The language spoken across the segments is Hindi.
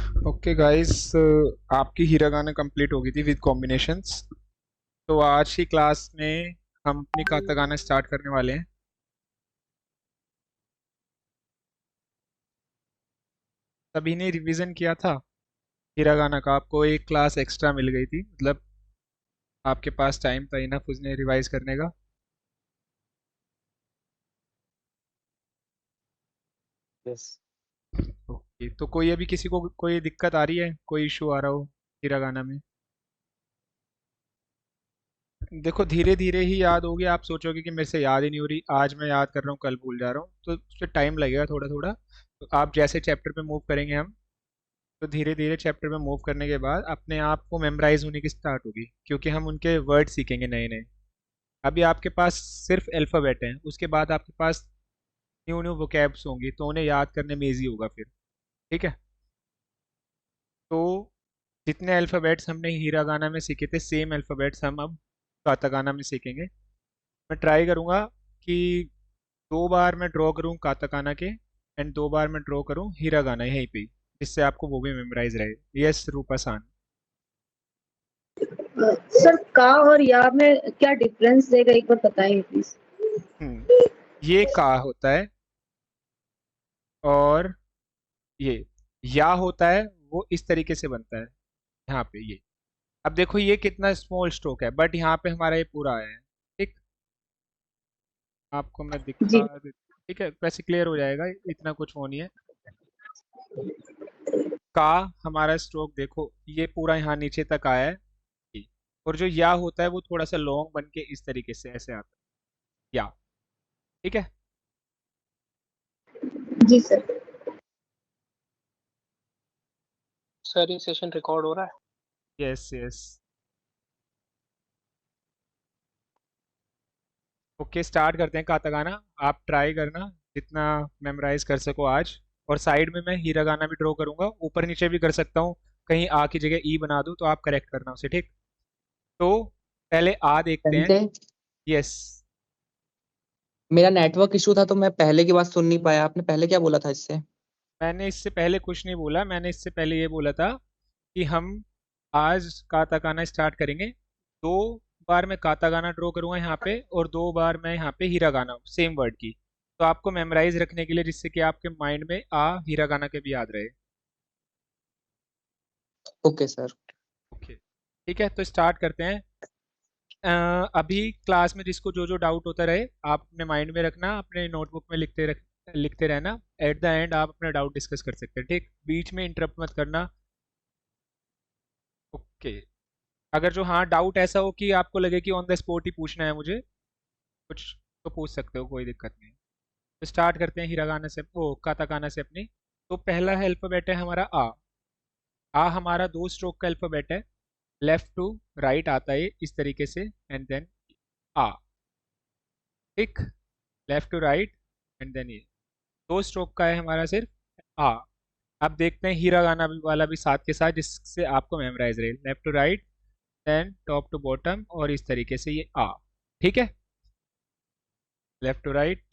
ओके गाइस, आपकी हिरागाना कंप्लीट हो गई थी विद कॉम्बिनेशंस। तो आज की क्लास में हम अपनी कातागाना स्टार्ट करने वाले हैं। सभी ने रिवीजन किया था हिरागाना का। आपको एक क्लास एक्स्ट्रा मिल गई थी, मतलब आपके पास टाइम था इनफ उसने रिवाइज करने का। यस। ओके, तो कोई अभी किसी को कोई दिक्कत आ रही है, कोई इशू आ रहा हो हिरागाना में? देखो, धीरे धीरे ही याद होगी। आप सोचोगे कि मेरे से याद ही नहीं हो रही, आज मैं याद कर रहा हूँ कल भूल जा रहा हूँ, तो उससे टाइम लगेगा थोड़ा थोड़ा। तो आप जैसे चैप्टर पे मूव करेंगे हम, तो धीरे धीरे चैप्टर में मूव करने के बाद अपने आप को मेमोराइज होने की स्टार्ट होगी, क्योंकि हम उनके वर्ड सीखेंगे नए नए। अभी आपके पास सिर्फ अल्फ़ाबेट हैं, उसके बाद आपके पास न्यू न्यू वोकैब्स होंगी, तो उन्हें याद करने में ईजी होगा फिर। ठीक है? तो जितने अल्फ़ाबेट्स हमने हीरागाना में सीखे थे, सेम अल्फ़ाबेट्स हम अब काताकाना में सीखेंगे। मैं ट्राई करूँगा कि 2 बार मैं ड्रॉ करूँ काताकाना के, एंड 2 बार मैं ड्रॉ करूँ हीरागाना यहीं पे ही, जिससे आपको वो भी मेमोराइज रहे। यस रूपासान। सर का और या में क्या डिफरेंस देगा, एक बार बताइए प्लीज। हम्म ये का होता है, और ये या होता है। वो इस तरीके से बनता है यहाँ पे ये। अब देखो ये कितना स्मॉल स्ट्रोक है, बट यहाँ पे हमारा ये पूरा आया है। ठीक, आपको मैं दिखा जी देता हूँ। ठीक है, वैसे क्लियर हो जाएगा, इतना कुछ वो नहीं है। का हमारा स्ट्रोक देखो, ये पूरा यहाँ नीचे तक आया है। जी। और जो या होता है वो थोड़ा सा लॉन्ग बन के इस तरीके से ऐसे आता है या। ठीक है। जी सर। सर ये सेशन रिकॉर्ड हो रहा है। Yes yes. ओके, स्टार्ट करते हैं कातागाना। आप ट्राई करना जितना मेमोराइज कर सको आज। और साइड में मैं हीरागाना भी ड्रॉ करूंगा, ऊपर नीचे भी कर सकता हूँ। कहीं आ की जगह ई बना दूं तो आप करेक्ट करना उसे। ठीक, तो पहले आ देखते हैं। संजय, यस। मेरा नेटवर्क इशू था तो मैं पहले की बात सुन नहीं पाया। आपने पहले क्या बोला था इससे? मैंने इससे पहले कुछ नहीं बोला, मैंने इससे पहले ये बोला था कि हम आज कातागाना स्टार्ट करेंगे। 2 बार मैं कातागाना ड्रॉ करूंगा यहाँ पे, और 2 बार मैं यहाँ पे हीरागाना, सेम वर्ड की। तो आपको मेमोराइज रखने के लिए, जिससे कि आपके माइंड में आ हीरागाना के भी याद रहे। Okay sir. ओके, ठीक है, तो स्टार्ट करते हैं। अभी क्लास में जिसको जो जो डाउट होता रहे, आप अपने माइंड में रखना, अपने नोटबुक में लिखते रहना। एट द एंड आप अपना डाउट डिस्कस कर सकते हैं। ठीक, बीच में इंटरप्ट मत करना। ओके। अगर जो हाँ डाउट ऐसा हो कि आपको लगे कि ऑन द स्पॉट ही पूछना है मुझे कुछ, तो पूछ सकते हो, कोई दिक्कत नहीं। तो स्टार्ट करते हैं हिरागाना से, ओ काताकाना से अपनी। तो पहला अल्फाबेट है हमारा आ। आ हमारा 2 स्ट्रोक का अल्फाबेट है। लेफ्ट टू राइट आता है इस तरीके से, एंड देन आ। ठीक, left to right and then ये 2 स्ट्रोक का है हमारा सिर्फ आ। अब देखते हैं हीरा गाना भी वाला भी साथ के साथ, जिससे आपको मेमोराइज रहे। Left to right, then top to bottom, और इस तरीके से ये आ। ठीक है, लेफ्ट टू राइट,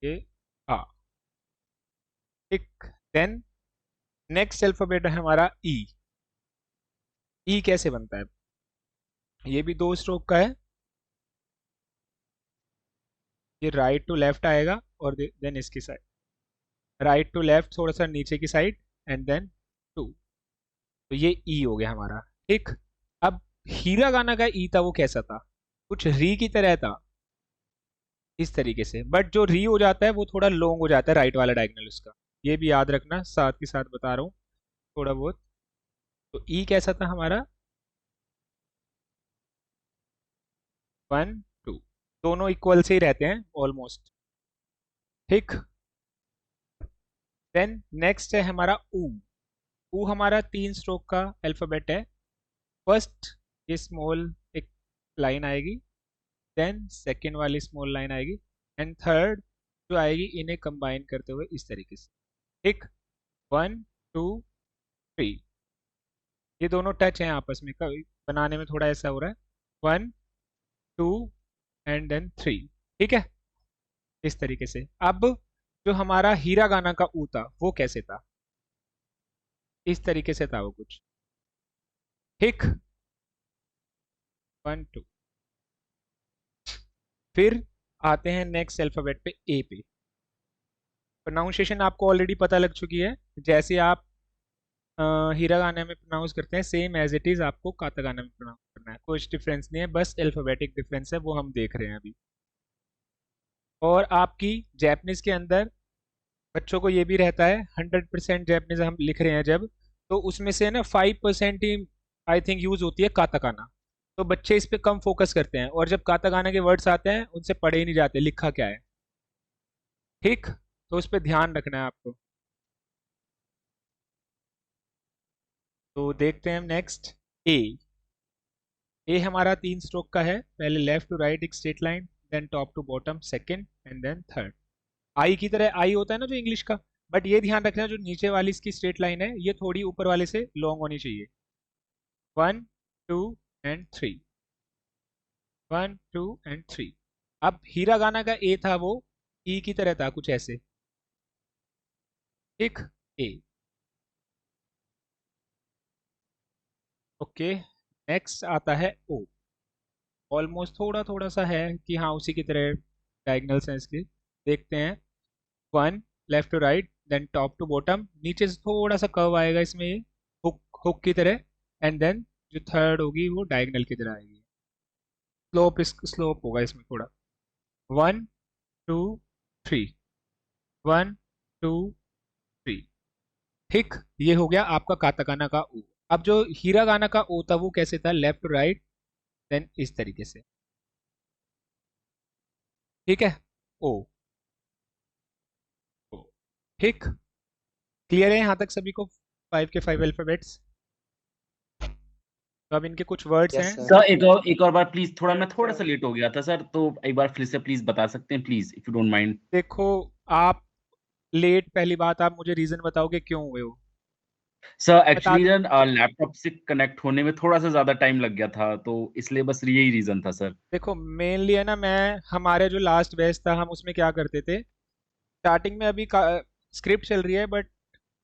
ये आ। ठीक, देन नेक्स्ट अल्फाबेट है हमारा ई। ई कैसे बनता है? ये भी 2 स्ट्रोक का है। ये राइट टू लेफ्ट आएगा, और देन इसकी साइड, राइट टू लेफ्ट थोड़ा सा नीचे की साइड, एंड देन टू। तो ये ई हो गया हमारा। ठीक, अब हीरा गाना का ई था वो कैसा था? कुछ री की तरह था इस तरीके से, बट जो री हो जाता है वो थोड़ा लॉन्ग हो जाता है, राइट वाला डायगोनल उसका। ये भी याद रखना, साथ के साथ बता रहा हूँ थोड़ा बहुत। तो ई कैसा था हमारा? 1 2, दोनों इक्वल से ही रहते हैं ऑलमोस्ट। ठीक, देन नेक्स्ट है हमारा ऊ। ऊ हमारा 3 स्ट्रोक का अल्फाबेट है। फर्स्ट ये स्मॉल एक लाइन आएगी, देन सेकेंड वाली स्मॉल लाइन आएगी, एंड थर्ड जो आएगी इन्हें कंबाइन करते हुए इस तरीके से। ठीक, 1 2 3, ये दोनों टच हैं आपस में, बनाने में थोड़ा ऐसा हो रहा है। 1 2 एंड देन 3। ठीक है, इस तरीके से। अब जो हमारा हीरा गाना का ऊ था वो कैसे था? इस तरीके से था वो कुछ, ठीक। 1 2। फिर आते हैं नेक्स्ट अल्फाबेट पे, ए पे। प्रोनाउंसिएशन आपको ऑलरेडी पता लग चुकी है, जैसे आप हिरागाना में प्रोनाउंस करते हैं सेम एज इट इज आपको कातागाना में प्रोनाउंस करना है, कुछ डिफरेंस नहीं है, बस अल्फाबेटिक डिफरेंस है, वो हम देख रहे हैं अभी। और आपकी जैपनीज के अंदर बच्चों को ये भी रहता है, 100% जैपनीज हम लिख रहे हैं जब, तो उसमें से ना 5% ही आई थिंक यूज होती है काताकाना, तो बच्चे इस पे कम फोकस करते हैं, और जब काताकाना के वर्ड्स आते हैं उनसे पढ़े ही नहीं जाते लिखा क्या है, ठीक। तो उस पर ध्यान रखना है आपको। तो देखते हैं नेक्स्ट, ए। ए हमारा 3 स्ट्रोक का है, पहले लेफ्ट टू राइट एक straight line, then top to bottom second, and then third. I की तरह आई होता है ना जो इंग्लिश का, बट ये ध्यान रखना जो नीचे वाली इसकी स्ट्रेट लाइन है ये थोड़ी ऊपर वाले से लॉन्ग होनी चाहिए। 1 2 एंड 3, 1 2 एंड 3। अब हीरागाना का ए था वो ई की तरह था कुछ ऐसे, ठीक। ए, ओके। नेक्स्ट आता है ओ, ऑलमोस्ट थोड़ा थोड़ा सा है कि हाँ उसी की तरह डायगनल्स हैं इसके, देखते हैं। 1 left to right, then top to bottom, नीचे से थोड़ा सा कर्व आएगा इसमें, ये हुक हुक की तरह, एंड देन जो थर्ड होगी वो डायगनल की तरह आएगी, स्लोप होगा इसमें थोड़ा। 1 2 3, 1 2 3, ठीक। ये हो गया आपका काताकाना का ओ। अब जो हीरागाना का ओ था वो कैसे था, लेफ्ट टू राइट, देन इस तरीके से, ठीक है। ओ ओ, ठीक। क्लियर है यहाँ तक सभी को 5 के 5 अल्फाबेट्स। तो अब इनके कुछ वर्ड्स यस हैं। सर। सर एक और बार प्लीज, मैं थोड़ा सा लेट हो गया था सर, तो एक बार फिर से प्लीज बता सकते हैं please, if you don't mind. देखो आप लेट, पहली बात आप मुझे रीजन बताओगे क्यों हुए हो, सर बता एक्चुअली दो। ना लैपटॉप से कनेक्ट होने में थोड़ा सा ज्यादा टाइम लग गया था, तो इसलिए बस यही रीजन था सर। देखो मेनली है ना, मैं हमारे जो लास्ट बैच था हम उसमें क्या करते थे, स्टार्टिंग में अभी स्क्रिप्ट चल रही है, बट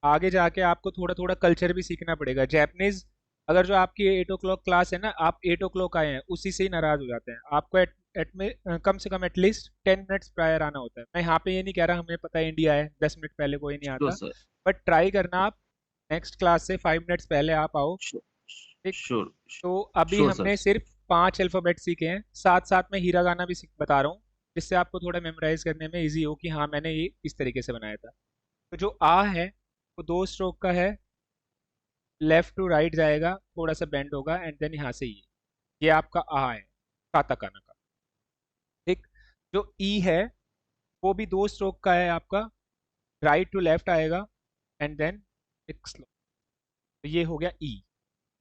आगे जाके आपको थोड़ा थोड़ा कल्चर भी सीखना पड़ेगा। जैपनीज अगर जो आपकी 8 o'clock क्लास है ना, आप 8 o'clock आए हैं उसी से ही नाराज हो जाते हैं, आपको एट में कम से कम एटलीस्ट 10 मिनट्स प्रायर आना होता है। मैं यहाँ पे ये नहीं कह रहा हमें पता है इंडिया है 10 मिनट पहले कोई नहीं श्योर आता, सर, बट ट्राई करना आप नेक्स्ट क्लास से 5 मिनट्स पहले आप आओ, ठीक। श्योर तो अभी श्योर हमने सर। सिर्फ 5 अल्फाबेट सीखे हैं, साथ साथ में हीरागाना भी बता रहा हूँ, जिससे आपको थोड़ा मेमोराइज करने में इजी हो कि हाँ मैंने ये इस तरीके से बनाया था। तो जो आ है वो 2 स्ट्रोक का है, लेफ्ट टू राइट जाएगा, थोड़ा सा बेंड होगा, एंड देन यहाँ से ये आपका आ है काताकाना का, ठीक। जो ई है वो भी 2 स्ट्रोक का है आपका, राइट टू लेफ्ट आएगा, एंड देन एक स्लो, तो ये हो गया ई।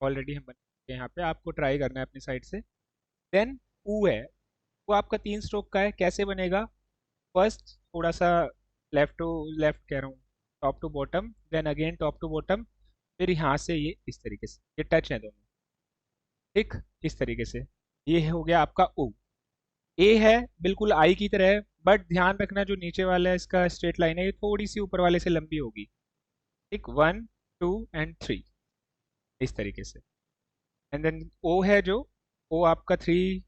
ऑलरेडी हम बना चुके हैं, यहाँ पे आपको ट्राई करना है अपनी साइड से। देन ऊ है, वो आपका 3 स्ट्रोक का है, कैसे बनेगा, फर्स्ट थोड़ा सा लेफ्ट टू लेफ्ट कह रहा हूँ, top to bottom, then again top to bottom, फिर यहाँ से ये इस तरीके से, ये टच है दोनों, ठीक। इस तरीके से ये हो गया आपका ओ। ए है बिल्कुल आई की तरह है, बट ध्यान रखना जो नीचे वाला है इसका स्ट्रेट लाइन है ये थोड़ी सी ऊपर वाले से लंबी होगी, ठीक। 1 2 एंड 3 इस तरीके से, एंड देन ओ है जो, ओ आपका 3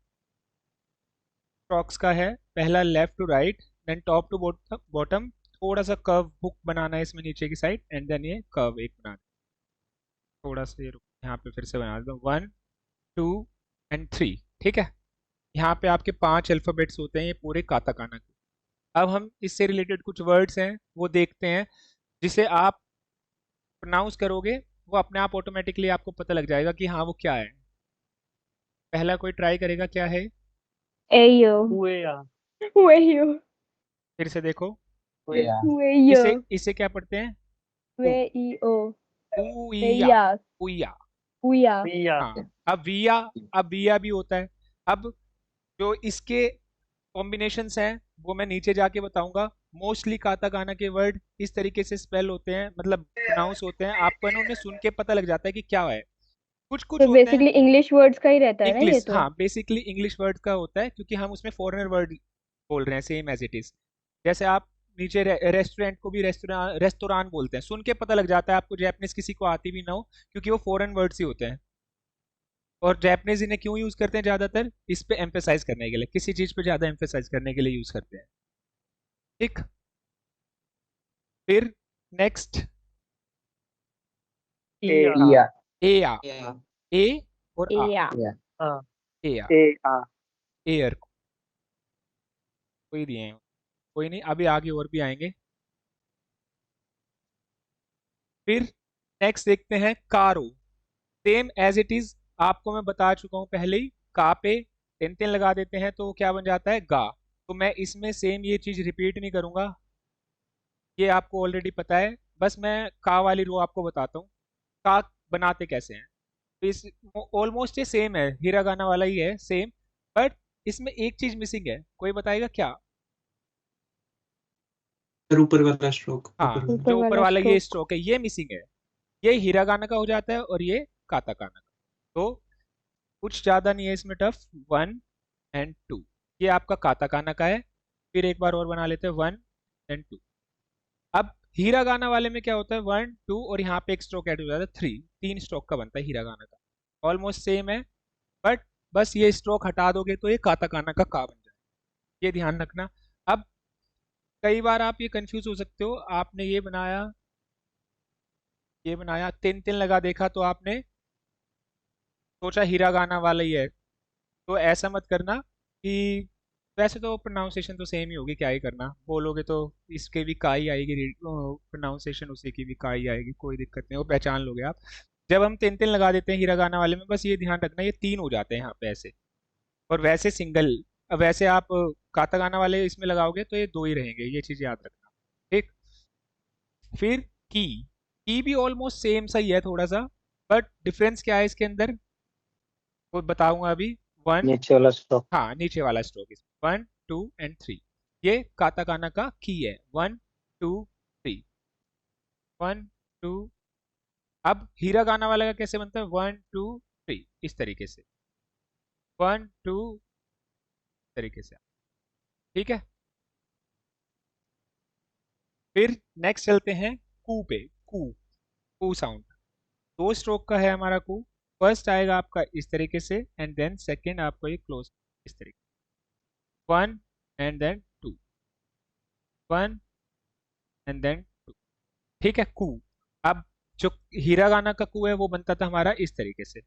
स्ट्रोक्स का है, पहला left to right, then top to bottom, थोड़ा सा कर्व हुक बनाना है इसमें नीचे की साइड, एंड देन ये कर्व एक बना, थोड़ा सा यहाँ पे फिर से बना दो, 1 2 एंड 3, ठीक है। यहाँ पे आपके 5 अल्फाबेट्स होते हैं ये पूरे काताकाना के। अब हम इससे रिलेटेड कुछ वर्ड्स हैं वो देखते हैं, जिसे आप प्रोनाउंस करोगे वो अपने आप ऑटोमेटिकली आपको पता लग जाएगा कि हाँ वो क्या है। पहला कोई ट्राई करेगा, क्या है, Ayo. हुएया, Wayo. फिर से देखो, हुएया, इसे Wayo. इसे क्या पढ़ते हैं, Wayo. उइया, Eya. उइया, Uya. हुएया, हाँ। अब विया भी होता है। अब जो इसके कॉम्बिनेशंस हैं वो मैं नीचे जाके बताऊंगा। मोस्टली काताकाना के वर्ड इस तरीके से स्पेल होते हैं, मतलब प्रोनाउंस होते हैं, आपको ना उन्हें सुन के पता लग जाता है कि क्या है। कुछ कुछ तो होते हैं बेसिकली इंग्लिश वर्ड्स का ही रहता है ना ये इंग्लिश, तो। हाँ बेसिकली इंग्लिश वर्ड का होता है, क्योंकि हम उसमें फॉरेनर वर्ड बोल रहे हैं सेम एज इट इज। जैसे आप नीचे रेस्टोरेंट को भी रेस्तोरान बोलते हैं। सुन के पता लग जाता है आपको, जैपनीज किसी को आती भी ना हो, क्योंकि वो फॉरेन वर्ड्स ही होते हैं। और जैपनीज इन्हें क्यों यूज करते हैं ज्यादातर? इस पे एम्फेसाइज करने के लिए, किसी चीज पे ज्यादा एम्फेसाइज करने के लिए यूज करते हैं। ठीक, फिर नेक्स्ट एया ए आ, या ए और आ, या ए आ, एया एयर को कोई दिए हैं, कोई नहीं, अभी आगे और भी आएंगे। फिर नेक्स्ट देखते हैं कारो। सेम एज इट इज, आपको मैं बता चुका हूं पहले ही, का पे तिन तिन लगा देते हैं तो क्या बन जाता है? गा। तो मैं इसमें सेम ये चीज रिपीट नहीं करूंगा, ये आपको ऑलरेडी पता है। बस मैं का वाली रो आपको बताता हूँ का बनाते कैसे हैं। तो इस ऑलमोस्ट ये सेम है, हिरागाना वाला ही है सेम, बट इसमें एक चीज मिसिंग है। कोई बताएगा क्या? ऊपर वाला स्ट्रोक। हाँ, जो ऊपर वाला ये स्ट्रोक है ये मिसिंग है। ये हिरागाना का हो जाता है और ये काताकाना का। तो कुछ ज्यादा नहीं है इसमें टफ। 1 एंड 2 ये आपका काताकाना का है। फिर एक बार और बना लेते हैं 1 एंड 2। अब हीरागाना वाले में क्या होता है? 1 2 और यहाँ पे एक स्ट्रोक ऐड हो जाता है 3। 3 स्ट्रोक का बनता है हीरागाना का। ऑलमोस्ट सेम है, बट बस ये स्ट्रोक हटा दोगे तो ये काताकाना का बन जाए, ये ध्यान रखना। अब कई बार आप ये कंफ्यूज हो सकते हो, आपने ये बनाया तिन तिन लगा देखा तो आपने सोचा हिरागाना वाला ही है। तो ऐसा मत करना कि वैसे तो प्रोनाउंसिएशन तो सेम ही होगी, क्या ही करना, बोलोगे तो इसके भी का ही आएगी, प्रोनाउंसिएशन उसी की भी का ही आएगी, कोई दिक्कत नहीं, वो पहचान लोगे आप। जब हम तिन तिन लगा देते हैं हिरागाना वाले में, बस ये ध्यान रखना ये 3 हो जाते हैं यहाँ पे ऐसे, और वैसे सिंगल। वैसे आप कातागाना वाले इसमें लगाओगे तो ये 2 ही रहेंगे, ये चीज याद रखना। ठीक, फिर की। की भी ऑलमोस्ट सेम सा ही है थोड़ा सा, बट डिफरेंस क्या है इसके अंदर वो बताऊंगा अभी। 1, नीचे वाला स्ट्रोक। हाँ नीचे वाला स्ट्रोक, 1 2 एंड 3 ये काताकाना का की है। 1 2 3 1 2। अब हिरागाना वाला का कैसे बनता है? 1 2 3 इस तरीके से, 1 2 तरीके से। ठीक है, फिर नेक्स्ट चलते हैं कू पे। कू, कू साउंड 2 स्ट्रोक का है हमारा कू। फर्स्ट आएगा आपका इस तरीके से, एंड देन सेकंड आपको ये क्लोज इस तरीके, 1 एंड देन 2, 1 एंड देन 2। ठीक है, कू। अब जो हिरागाना का कू है वो बनता था हमारा इस तरीके से,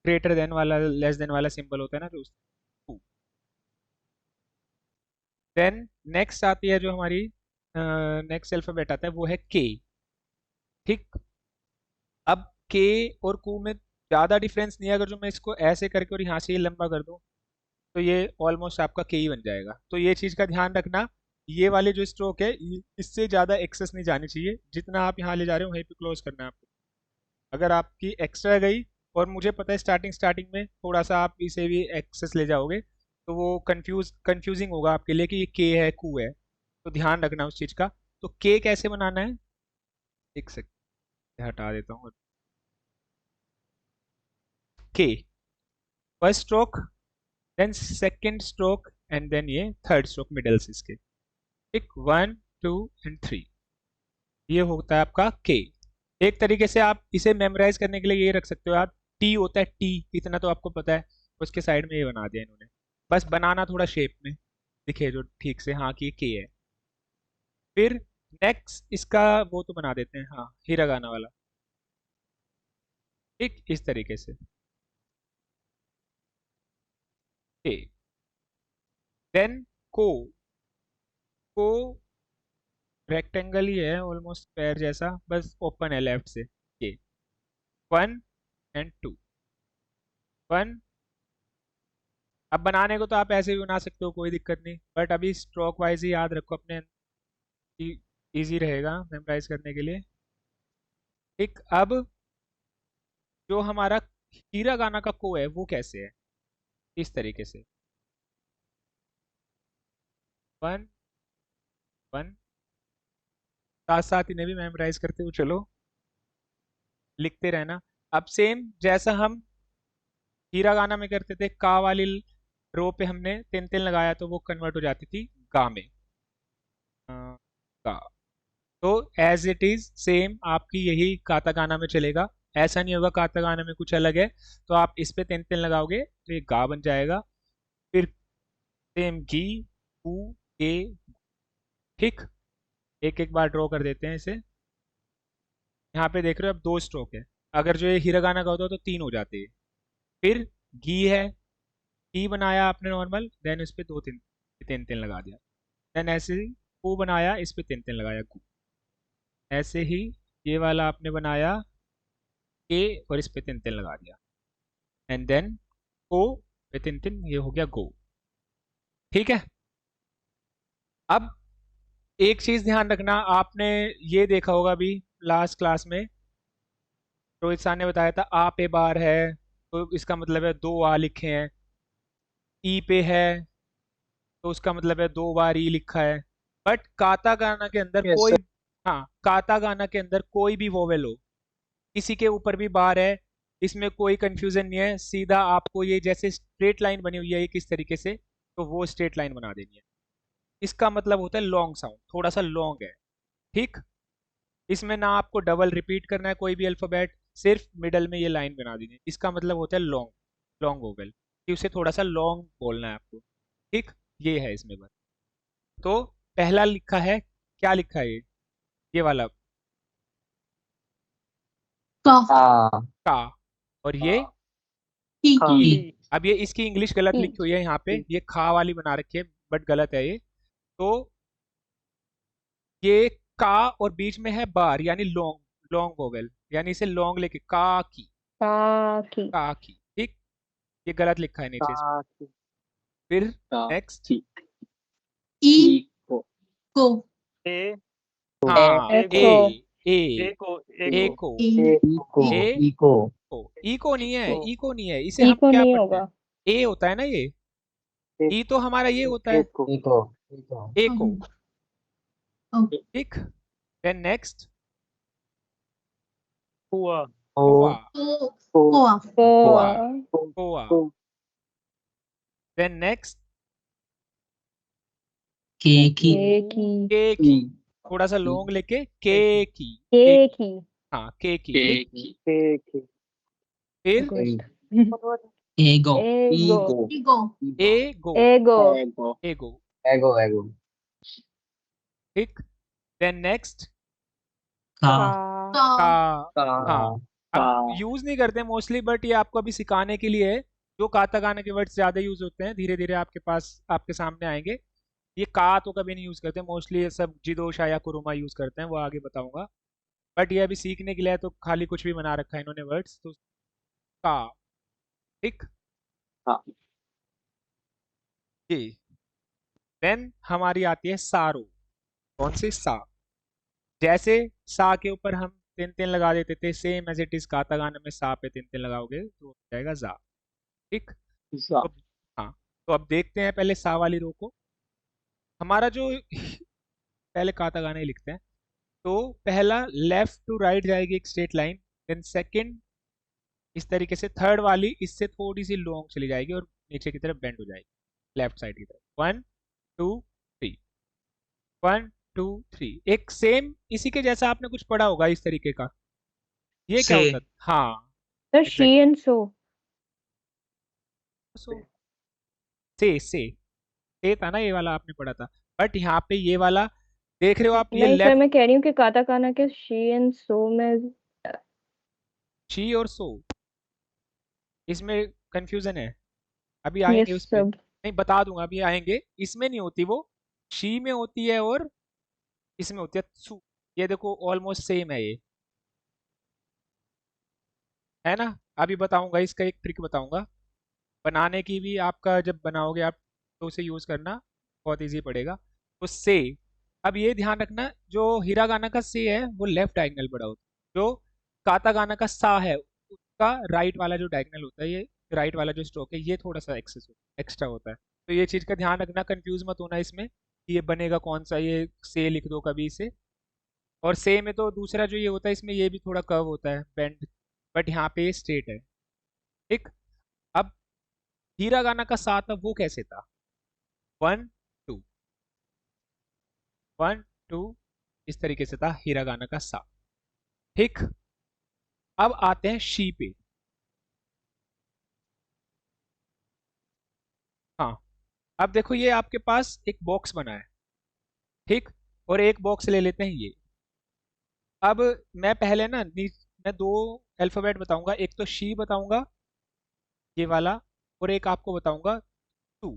ग्रेटर देन वाला लेस देन वाला सिंबल होता है ना, तो उस कू। देन नेक्स्ट आती है जो हमारी नेक्स्ट अल्फाबेट आता है वो है के। ठीक, अब के और कू में ज़्यादा डिफरेंस नहीं है। अगर जो मैं इसको ऐसे करके और यहाँ से ये लंबा कर दूँ तो ये ऑलमोस्ट आपका के ही बन जाएगा। तो ये चीज़ का ध्यान रखना, ये वाले जो स्ट्रोक है इससे ज़्यादा एक्सेस नहीं जानी चाहिए, जितना आप यहाँ ले जा रहे हो वहीं पे क्लोज करना है आपको। अगर आपकी एक्स्ट्रा गई, और मुझे पता है स्टार्टिंग में थोड़ा सा आप इसे भी एक्सेस ले जाओगे तो वो कंफ्यूजिंग होगा आपके लिए कि ये के है कू है, तो ध्यान रखना उस चीज़ का। तो के कैसे बनाना है, एक सेकंड हटा देता हूँ। के first stroke, then second stroke, and then ये थर्ड स्ट्रोक मिडल से इसके। ठीक, 1 2 एंड 3 ये होता है आपका के। एक तरीके से आप इसे मेमोराइज करने के लिए ये रख सकते हो आप, टी होता है टी, इतना तो आपको पता है, उसके साइड में ये बना दिया इन्होंने, बस बनाना थोड़ा शेप में दिखे जो ठीक से, हाँ कि ये के है। फिर नेक्स्ट इसका वो तो बना देते हैं, हाँ हिरागाना वाला, ठीक इस तरीके से के। देन को, को रेक्टेंगल ही है ऑलमोस्ट पैर जैसा, बस ओपन है लेफ्ट से। के 1 एंड 2, 1। अब बनाने को तो आप ऐसे भी बना सकते हो, कोई दिक्कत नहीं, बट अभी स्ट्रोक वाइज ही याद रखो अपने, इजी रहेगा मेमोराइज करने के लिए। ठीक, अब जो हमारा हिरागाना का को है वो कैसे है, इस तरीके से 1 1। साथ साथ इन्हें भी मेमोराइज करते हुए चलो, लिखते रहना। अब सेम जैसा हम हिरागाना में करते थे, का वाली रो पे हमने तिन तिन लगाया तो वो कन्वर्ट हो जाती थी गा में। का। तो एज इट इज सेम आपकी यही काताकाना में चलेगा, ऐसा नहीं होगा काताकाना में कुछ अलग है। तो आप इस पे तिन तिन लगाओगे तो ये गा बन जाएगा। फिर सेम गी, ऊ, के। ठीक, एक एक बार ड्रॉ कर देते हैं इसे। यहाँ पे देख रहे हो अब 2 स्ट्रोक है, अगर जो ये हिरागाना का होता तो 3 हो जाते। फिर गी है, गी बनाया आपने नॉर्मल, देन इस पे 2 तिन तिन तिन लगा दिया। देन ऐसे ही को बनाया, इस पे तिन तिन लगाया गु। ऐसे ही ये वाला आपने बनाया के, और इस पे तिन तिन लगा दिया। एंड देन को पे तिन तिन, ये हो गया गो। ठीक है। अब एक चीज ध्यान रखना, आपने ये देखा होगा अभी लास्ट क्लास में रोहित सर ने बताया था, आ पे बार है तो इसका मतलब है 2 आ लिखे हैं, ई पे है तो उसका मतलब है 2 बार ई लिखा है। बट काता गाना के अंदर Yes, कोई, sir. हाँ, काता गाना के अंदर कोई भी वोवेल हो, किसी के ऊपर भी बार है, इसमें कोई कंफ्यूजन नहीं है। सीधा आपको ये जैसे स्ट्रेट लाइन बनी हुई है ये किस तरीके से, तो वो स्ट्रेट लाइन बना देनी है। इसका मतलब होता है लॉन्ग साउंड, थोड़ा सा लॉन्ग है। ठीक, इसमें ना आपको डबल रिपीट करना है कोई भी अल्फाबेट, सिर्फ मिडल में ये लाइन बना देनी है। इसका मतलब होता है लॉन्ग, लॉन्ग वोवेल, कि उसे थोड़ा सा लॉन्ग बोलना है आपको। ठीक, ये है इसमें बस। तो पहला लिखा है, क्या लिखा है ये वाला का का, और ये की हाँ. अब ये इसकी इंग्लिश गलत की। लिखी हुई है यहाँ पे, ये खा वाली बना रखी है, बट गलत है ये। तो ये का और बीच में है बार, यानी लॉन्ग, लॉन्ग वोवेल, यानी इसे लॉन्ग लेके की का की। ठीक, ये गलत लिखा है नीचे इसमें। फिर नेक्स्ट, ई को ए हाँ, एको ए को एको, इको ए इको को, इको नहीं है, इको। इको नहीं है, इसे ई हम को क्या नहीं पढ़ते हैं, होगा। ए होता है ना ये, ई तो हमारा ये होता है, को इको इको एको। ओके। ठीक, देन नेक्स्ट हुआ कोआ, कोआ कोआ कोआ। देन नेक्स्ट केकी के की, थोड़ा सा लॉन्ग लेके के की, हाँ के की। ठीक, फिर एगो ईगो ए गो, एगो एगो। एगो एगो ठीक, देन नेक्स्ट का का, हाँ। अब का। यूज नहीं करते मोस्टली, बट ये आपको अभी सिखाने के लिए है। जो काताकाना के वर्ड्स ज्यादा यूज होते हैं धीरे धीरे आपके पास, आपके सामने आएंगे। ये का तो कभी नहीं यूज करते मोस्टली, ये सब जिदोशा या कुरुमा यूज करते हैं, वो आगे बताऊंगा। बट ये अभी सीखने के लिए है, तो खाली कुछ भी बना रखा है इन्होंने वर्ड्स, तो का। ठीक, हाँ. जी। देन हमारी आती है सारो। कौन सी, सा। जैसे सा के ऊपर हम तिन तिन लगा देते थे, सेम एज इट इज काताकाना में सा पे तिन तिन लगाओगे तो हो जाएगा जा। ठीक, जा. तो हाँ, तो अब देखते हैं पहले सा वाली रो को। हमारा जो पहले काताकाना ही लिखते हैं, तो पहला लेफ्ट टू राइट जाएगी एक स्ट्रेट लाइन, देन सेकंड इस तरीके से, थर्ड वाली इससे थोड़ी सी लॉन्ग चली जाएगी और नीचे की तरफ बेंड हो जाएगी, लेफ्ट साइड की तरफ। 1 2 3, 1 2 3, एक सेम इसी के जैसा आपने कुछ पढ़ा होगा इस तरीके का। ये क्या होता है, हाँ sir exactly. She and so से था ना, ये वाला आपने पढ़ा था। बट यहाँ पे ये वाला देख रहे हो आप, ये नहीं सर, लेफ्ट, मैं कह रही हूँ कि काताकाना के शी एंड सो में शी और सो, इसमें कंफ्यूजन है, अभी ये आएंगे उस पे। सब नहीं, बता दूंगा, अभी आएंगे। इसमें नहीं होती वो, शी में होती है और इसमें होती है सु। ये देखो ऑलमोस्ट सेम है ये, है ना। अभी बताऊंगा, इसका एक ट्रिक बताऊंगा बनाने की भी, आपका जब बनाओगे आप तो उसे यूज करना, बहुत इजी पड़ेगा। तो से, अब ये ध्यान रखना, जो हिरागाना का से है वो लेफ्ट डायगोनल पड़ा होता है, जो कातागाना का सा है उसका राइट वाला जो डायगोनल होता है, ये राइट वाला जो स्ट्रोक है ये थोड़ा सा एक्स्ट्रा होता है। तो ये चीज़ का ध्यान रखना, कंफ्यूज मत होना इसमें कि ये बनेगा कौन सा, ये से लिख दो कभी इसे। और से में तो दूसरा जो ये होता है, इसमें ये भी थोड़ा कर्व होता है, बेंड, बट यहाँ पे ये स्ट्रेट है। ठीक, अब हीरागाना का सा था वो कैसे था, 1 2, 1 2 इस तरीके से था हिरागाना का सा। ठीक, अब आते हैं शी पे। हाँ, अब देखो ये आपके पास एक बॉक्स बना है, ठीक, और एक बॉक्स ले लेते हैं ये। अब मैं पहले ना मैं दो अल्फाबेट बताऊंगा, एक तो शी बताऊंगा ये वाला, और एक आपको बताऊंगा टू।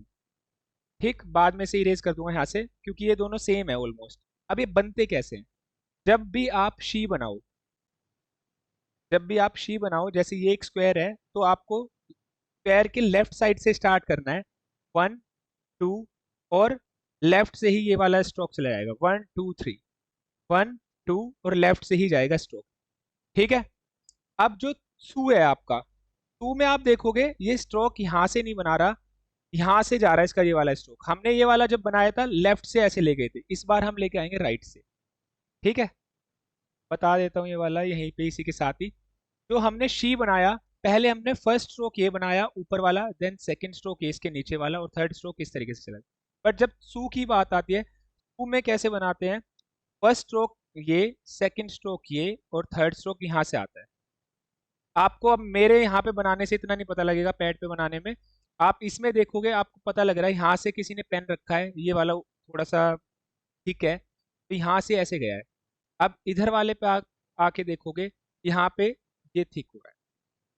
ठीक, बाद में से इरेज कर दूंगा यहाँ से क्योंकि ये दोनों सेम है ऑलमोस्ट। अब ये बनते कैसे हैं? जब भी आप शी बनाओ, जब भी आप शी बनाओ, जैसे ये एक स्क्वायर है तो आपको स्क्वायर के लेफ्ट साइड से स्टार्ट करना है, 1 2, और लेफ्ट से ही ये वाला स्ट्रोक चला जाएगा, 1 2 3, 1 2, और लेफ्ट से ही जाएगा स्ट्रोक। ठीक है, अब जो सू है आपका, सू में आप देखोगे ये स्ट्रोक यहाँ से नहीं बना रहा, यहाँ से जा रहा है इसका ये वाला स्ट्रोक। हमने ये वाला जब बनाया था लेफ्ट से ऐसे ले गए थे, इस बार हम लेके आएंगे राइट से। ठीक है, बता देता हूँ ये वाला यहीं पे इसी के साथ ही। जो हमने शी बनाया, पहले हमने फर्स्ट स्ट्रोक ये बनाया ऊपर वाला, देन सेकंड स्ट्रोक ये इसके नीचे वाला, और थर्ड स्ट्रोक इस तरीके से चला। बट जब सू की बात आती है, सू में कैसे बनाते हैं? फर्स्ट स्ट्रोक ये, सेकंड स्ट्रोक ये, और थर्ड स्ट्रोक यहाँ से आता है। आपको अब मेरे यहाँ पे बनाने से इतना नहीं पता लगेगा, पैड पे बनाने में आप इसमें देखोगे आपको पता लग रहा है यहाँ से किसी ने पेन रखा है, ये वाला थोड़ा सा ठीक है, तो यहाँ से ऐसे गया है। अब इधर वाले पे आके देखोगे यहाँ पे ये ठीक हो रहा है।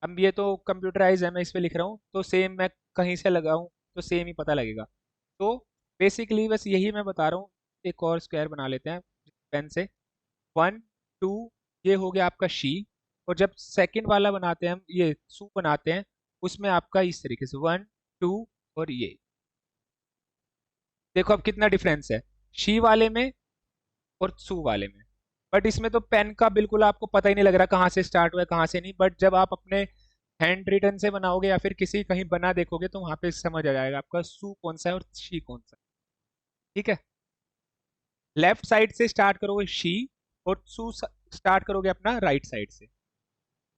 अब ये तो कंप्यूटराइज है, मैं इस पे लिख रहा हूँ तो सेम मैं कहीं से लगाऊं तो सेम ही पता लगेगा। तो बेसिकली बस यही मैं बता रहा हूँ। एक और स्क्वायर बना लेते हैं पेन से, 1 2, ये हो गया आपका शी, और जब सेकंड वाला बनाते हैं हम, ये सू बनाते हैं, उसमें आपका इस तरीके से 1 2, और ये देखो अब कितना डिफरेंस है शी वाले में और सू वाले में। बट इसमें तो पेन का बिल्कुल आपको पता ही नहीं लग रहा कहाँ से स्टार्ट हुआ है कहाँ से नहीं, बट जब आप अपने हैंड रिटन से बनाओगे या फिर किसी कहीं बना देखोगे तो वहां पे समझ आ जाएगा आपका सू कौन सा है और शी कौन सा है। ठीक है, लेफ्ट साइड से स्टार्ट करोगे शी, और सू स्टार्ट करोगे अपना राइट साइड से।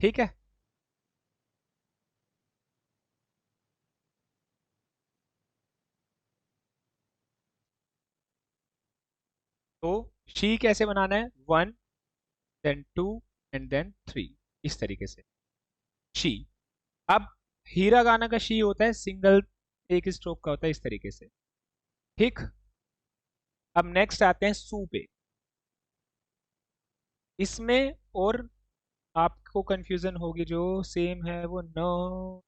ठीक है, तो शी कैसे बनाना है? 1 देन 2 एंड देन 3, इस तरीके से शी। अब हीरा गाना का शी होता है सिंगल, एक स्ट्रोक का होता है इस तरीके से। ठीक, अब नेक्स्ट आते हैं सू पे। इसमें और आपको कंफ्यूजन होगी, जो सेम है वो नो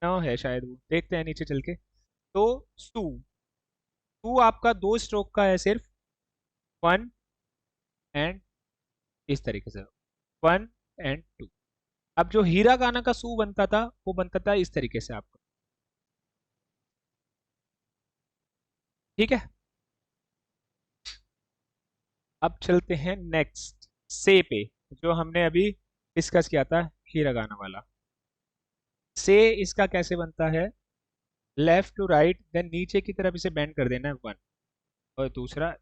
नो है शायद, वो देखते हैं नीचे चल के। तो सू, सू आपका दो स्ट्रोक का है सिर्फ, 1 एंड इस तरीके से 1 एंड 2। अब जो हीरा गाना का सू बनता था वो बनता था इस तरीके से आपका। ठीक है, अब चलते हैं नेक्स्ट से पे, जो हमने अभी डिस्कस किया था हीरा गाना वाला। से इसका कैसे बनता है? लेफ्ट टू राइट, देन नीचे की तरफ इसे बेंड कर देना है 1, और दूसरा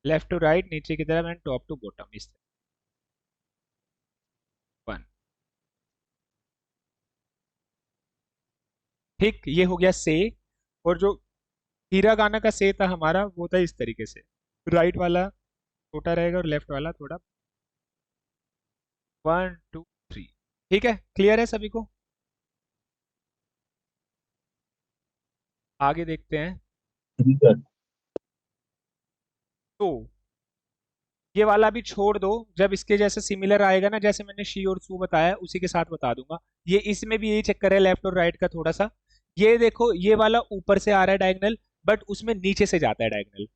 लेफ्ट टू राइट, नीचे की तरफ, एंड टॉप टू बॉटम, इस तरह 1। ठीक, ये हो गया से। और जो हीरा गाना का से था हमारा वो था इस तरीके से, राइट वाला छोटा रहेगा और लेफ्ट वाला थोड़ा, 1 2 3। ठीक है, क्लियर है सभी को? आगे देखते हैं। तो ये वाला भी छोड़ दो, जब इसके जैसे सिमिलर आएगा ना, जैसे मैंने शी और सू बताया उसी के साथ बता दूंगा। ये इसमें भी यही चक्कर है लेफ्ट और राइट का थोड़ा सा। ये देखो ये वाला ऊपर से आ रहा है डायगोनल, बट उसमें नीचे से जाता है डायगोनल,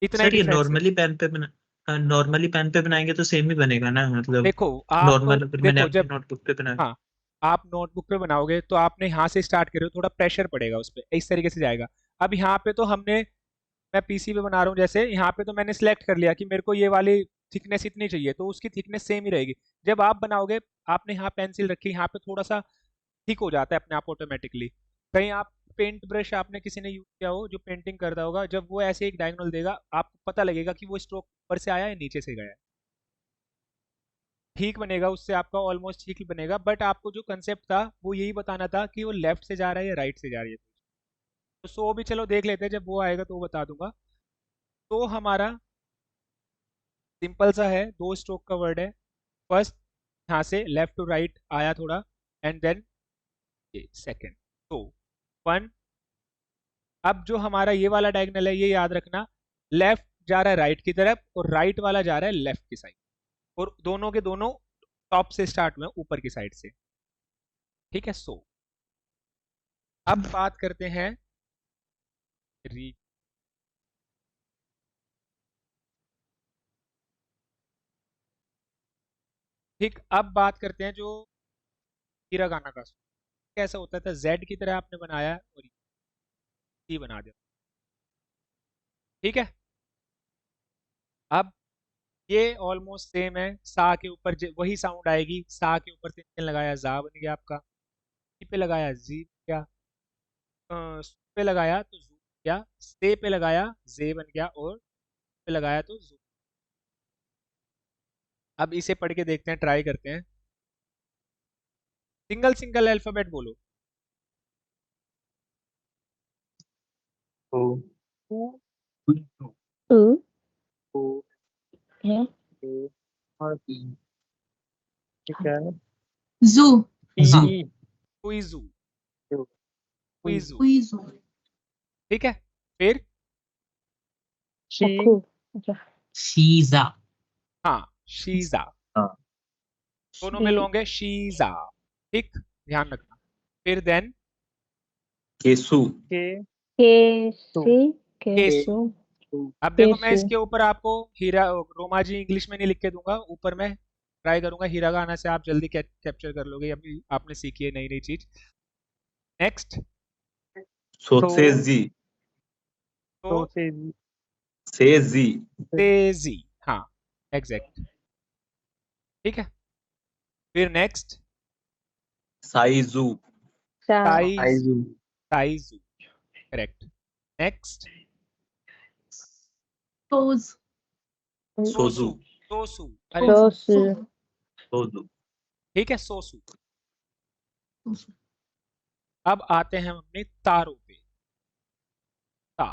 इतना ही सर ये डिफरेंस है। नॉर्मली पेन पे बनाएंगे तो सेम ही बनेगा ना, मतलब देखो आप, नॉर्मल अगर मैंने देखो अपनी जब, नोटबुक पे बनाया। हाँ, आप नोटबुक पे बनाओगे तो आपने यहाँ से स्टार्ट करे हो, थोड़ा प्रेशर पड़ेगा उस पर, इस तरीके से जाएगा। अब यहाँ पे तो हमने, मैं पीसी पे बना रहा हूँ, जैसे यहाँ पे तो मैंने सिलेक्ट कर लिया कि मेरे को ये वाली थिकनेस इतनी चाहिए, तो उसकी थिकनेस सेम ही रहेगी। जब आप बनाओगे, आपने यहाँ पेंसिल रखी, यहाँ पे थोड़ा सा थिक हो जाता है अपने आप ऑटोमेटिकली। कहीं आप पेंट ब्रश आपने किसी ने यूज किया हो जो पेंटिंग करता होगा, जब वो ऐसे एक डायगोनल देगा आपको पता लगेगा कि वो स्ट्रोक ऊपर से आया या नीचे से गया है। ठीक बनेगा उससे, आपका ऑलमोस्ट ठीक ही बनेगा, बट आपको जो कंसेप्ट था वो यही बताना था कि वो लेफ्ट से जा रहा है या राइट से जा रही है। तो सो भी चलो देख लेते हैं, जब वो आएगा तो वो बता दूंगा। तो हमारा सिंपल सा है, 2 स्ट्रोक का वर्ड है। फर्स्ट यहाँ से लेफ्ट टू राइट आया थोड़ा, एंड देन ये सेकेंड। तो 1। अब जो हमारा ये वाला डायगोनल है, ये याद रखना, लेफ्ट जा रहा है राइट की तरफ और राइट वाला जा रहा है लेफ्ट की साइड, और दोनों के दोनों टॉप से स्टार्ट हुए ऊपर की साइड से। ठीक है। सो अब बात करते हैं री ठीक, अब बात करते हैं जो हिरागाना का कैसा होता था। जेड की तरह आपने बनाया और सी बना दिया। ठीक है। अब ये ऑलमोस्ट सेम है। सा के ऊपर वही साउंड आएगी। सा के ऊपर से लगाया जा बन गया आपका, सी पे लगाया जी बन गया, सू पे लगाया तो जू बन गया, से पे लगाया जे बन गया, और पे लगाया तो जू। अब इसे पढ़ के देखते हैं, ट्राई करते हैं। सिंगल सिंगल अल्फाबेट बोलो। Zoo. Zoo. क्विजू, Zoo. क्विजू। Quizu. ठीक है। फिर Shiza. हाँ, शीजा। हाँ। दोनों में लोगे शीजा। ठीक, ध्यान रखना। फिर देन केसु। केसु। अब देखो, मैं इसके ऊपर आपको हीरा रोमा जी इंग्लिश में नहीं लिख के दूंगा, ऊपर मैं ट्राई करूंगा हिरागाना से, आप जल्दी कैप्चर कर लोगे। अभी आपने सीखी है नई नई चीज। नेक्स्ट, सोसेजी। तो सेजी। तेजी। हाँ, एग्जैक्ट। ठीक है। फिर नेक्स्ट, साइजू। साइजू। साइजू, करेक्ट। Next, Toes. सोजू। सोसू। अरे सोजू। ठीक है, सोसू। अब आते हैं हम अपने तारों पे। ता,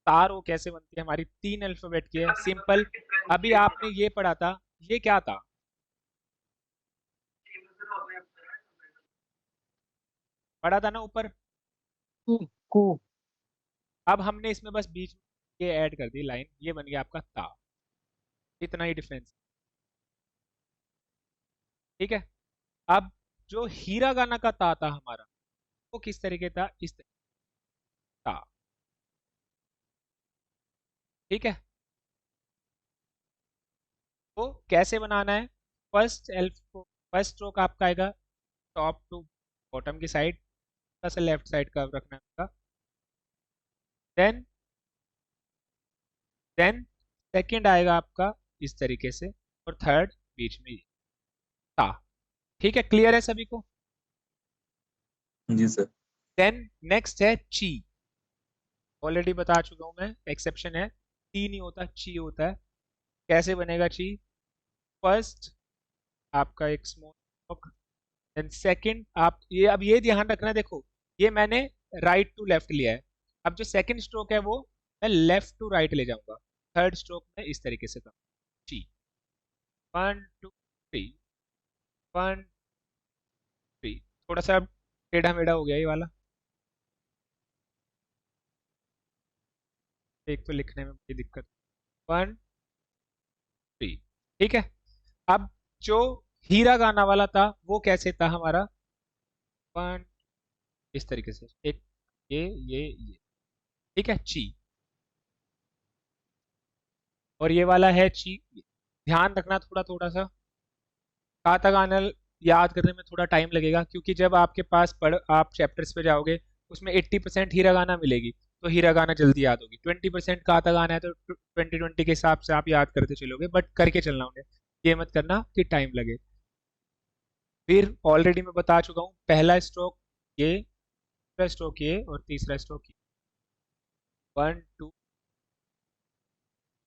तारो कैसे बनती है हमारी? 3 अल्फाबेट की है, सिंपल। अभी आपने ये पढ़ा था, ये क्या था? पढ़ा था ना ऊपर। अब हमने इसमें बस बीच में ये ऐड कर दी लाइन, ये बन गया आपका ता। इतना ही डिफरेंस। ठीक है। अब जो हीरागाना का ता था हमारा, वो किस तरीके था? इस तरीके ता। ठीक है। तो कैसे बनाना है? फर्स्ट स्ट्रोक आपका आएगा टॉप टू बॉटम की साइड, से लेफ्ट साइड का रखना होगा। देन सेकंड आएगा आपका इस तरीके से, और थर्ड बीच में ता। ठीक है, क्लियर है सभी को? जी सर। देन नेक्स्ट है ची। ऑलरेडी बता चुका हूं मैं, एक्सेप्शन है, टी नहीं होता, ची होता है। कैसे बनेगा ची? फर्स्ट आपका एक स्मॉल स्ट्रोक, देन सेकंड आप ये, अब ये ध्यान रखना, देखो ये मैंने राइट टू लेफ्ट लिया है। अब जो सेकंड स्ट्रोक है वो मैं लेफ्ट टू राइट ले जाऊंगा। थर्ड स्ट्रोक में इस तरीके से करूँ, ची 1 2 3 1 3। थोड़ा सा टेढ़ा मेढ़ा हो गया ये वाला, एक तो लिखने में बड़ी दिक्कत। 1 3। ठीक है। अब जो हीरागाना वाला था वो कैसे था हमारा? 1 इस तरीके से, एक ये। ठीक है, ची। और ये वाला है ची। ध्यान रखना थोड़ा थोड़ा सा, कातागाना याद करने में थोड़ा टाइम लगेगा, क्योंकि जब आपके पास आप चैप्टर्स पे जाओगे उसमें 80% हीरागाना मिलेगी, तो हीरागाना जल्दी याद होगी। 20% कातागाना है तो 20-20 के हिसाब से आप याद करते चलोगे, बट करके चलना उन्हें, ये मत करना कि टाइम लगे। फिर ऑलरेडी मैं बता चुका हूँ, पहला स्ट्रोक ये, दूसरा स्ट्रोक ये, और तीसरा स्ट्रोक ये। 1 2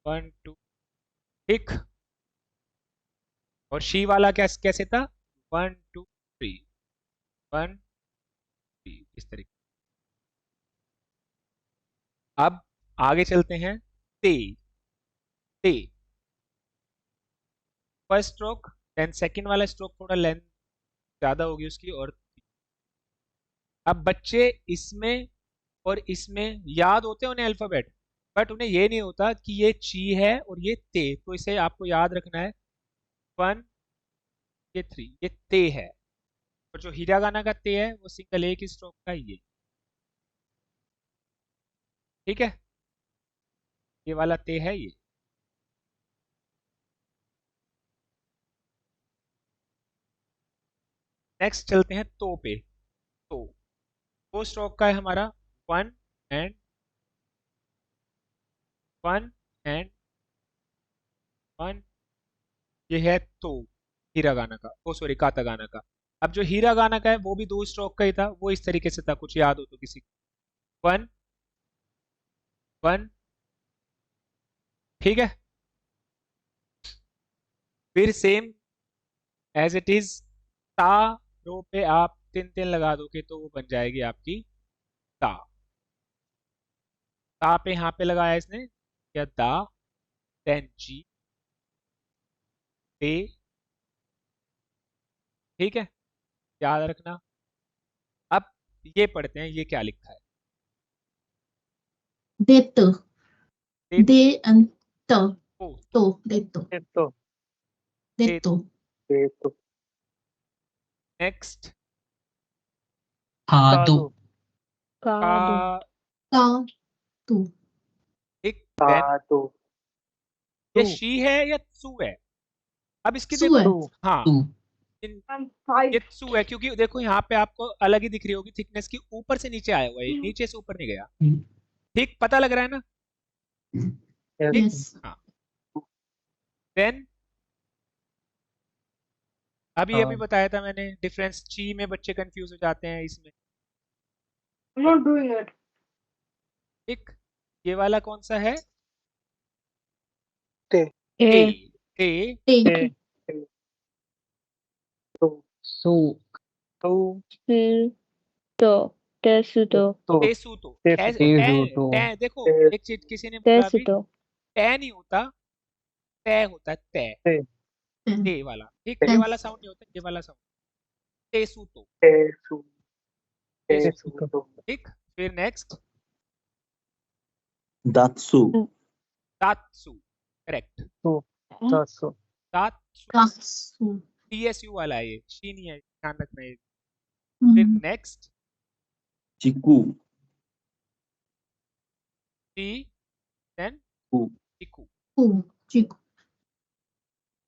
1 2। ठीक। और शी वाला कैसे था? 1 2 3। 1 3 इस तरीके। अब आगे चलते हैं। ते ते फर्स्ट स्ट्रोक, देन सेकंड वाला स्ट्रोक थोड़ा लेंथ ज्यादा होगी उसकी। और अब बच्चे इसमें और इसमें याद होते हैं उन्हें अल्फाबेट, बट उन्हें ये नहीं होता कि ये ची है और ये ते, तो इसे आपको याद रखना है। 1 ये 3 ये ते है, और जो हिरागाना का ते है वो सिंगल एक ही स्ट्रोक का ये। ठीक है, ये वाला ते है ये। नेक्स्ट चलते हैं तो पे। तो स्ट्रोक का है हमारा 1 एंड 1 एंड 1। ये है तो हिरागाना का, ओ सॉरी कातागाना का। अब जो हिरागाना का है वो भी 2 स्ट्रोक का ही था, वो इस तरीके से था, कुछ याद हो तो किसी को। 1 1। ठीक है, फिर सेम एज इट इज ता रो पे आप 3 लगा दोगे तो वो बन जाएगी आपकी ता। ता पे यहाँ पे लगाया इसने या दा, देन जी पे। ठीक है, याद रखना। अब ये पढ़ते हैं ये क्या लिखा है। डेट डेट डे एंड ट ओ तो डेट तो डेट ये तो नेक्स्ट हाँ तो कादो का का तू एक देन। तो ये शी है या सु है? अब इसकी सु देखो है तो हाँ तू ये सु है, क्योंकि देखो यहाँ पे आपको अलग ही दिख रही होगी थिकनेस की, ऊपर से नीचे आया हुआ है, नीचे से ऊपर नहीं गया। ठीक, पता लग रहा है ना। ठीक, यस हाँ। देन अभी हाँ। बताया था मैंने डिफरेंस, ची में बच्चे कंफ्यूज हो जाते हैं इसमें। I'm not doing it. ठीक, ये वाला कौन सा है? ते A ते टे ते तो सो तो to tesuto तो तेसुतो। तेसुतो। देखो ते- एक चीज किसी ने बोला अभी, tesuto टे नहीं होता, तय होता है, तय। टे ते वाला, ठीक, ये वाला साउंड नहीं होता, ये वाला साउंड तेसुतो। तेसु तेसुतो। तेसु तो ठीक, फिर नेक्स्ट दात्सु तात्सु, करेक्ट, तासु तात्सु। कासु टीएसयू वाला है ये, शी नहीं है, ध्यान रखना ये। फिर नेक्स्ट चिकू टी, देन कू चिकू। कु चिकु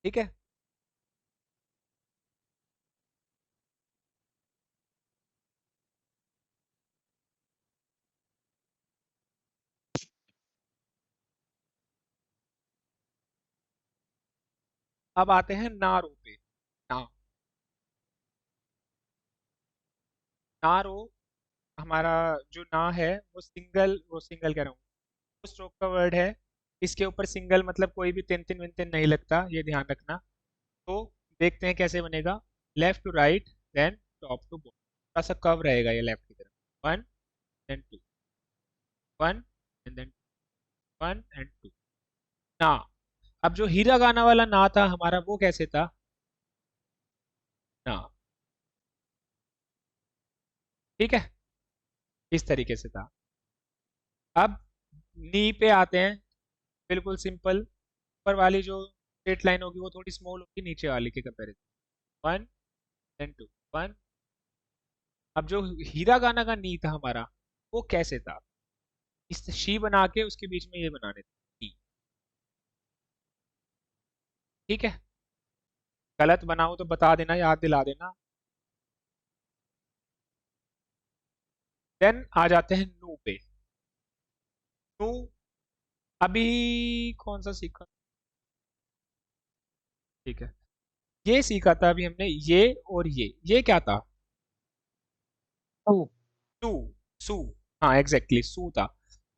ठीक है, अब आते हैं नारो पे। ना नारो हमारा जो ना है वो सिंगल कह रहा हूँ, वो स्ट्रोक का वर्ड है। इसके ऊपर सिंगल मतलब कोई भी तिन तिन विन नहीं लगता, ये ध्यान रखना। तो देखते हैं कैसे बनेगा। Left to right then top to bottom, थोड़ा सा कव रहेगा ये लेफ्ट की तरफ। 1 देन 2, 1 एंड देन 1 एंड 2। ना अब जो हीरा गाना वाला ना था हमारा वो कैसे था? ना, ठीक है, इस तरीके से था। अब नी पे आते हैं, बिल्कुल सिंपल। ऊपर वाली जो स्ट्रेट लाइन होगी वो थोड़ी स्मॉल होगी नीचे वाली के कंपैरिजन। 1 देन 2, 1। अब जो हीरा गाना का नी था हमारा वो कैसे था? इस शी बना के उसके बीच में ये बनाने थे नी। ठीक है, गलत बनाओ तो बता देना, याद दिला देना। देन आ जाते हैं नू पे। नू अभी कौन सा सीखा? ठीक है, ये सीखा था अभी हमने, ये और ये क्या था? सु सू, सू, हाँ एग्जैक्टली सू था।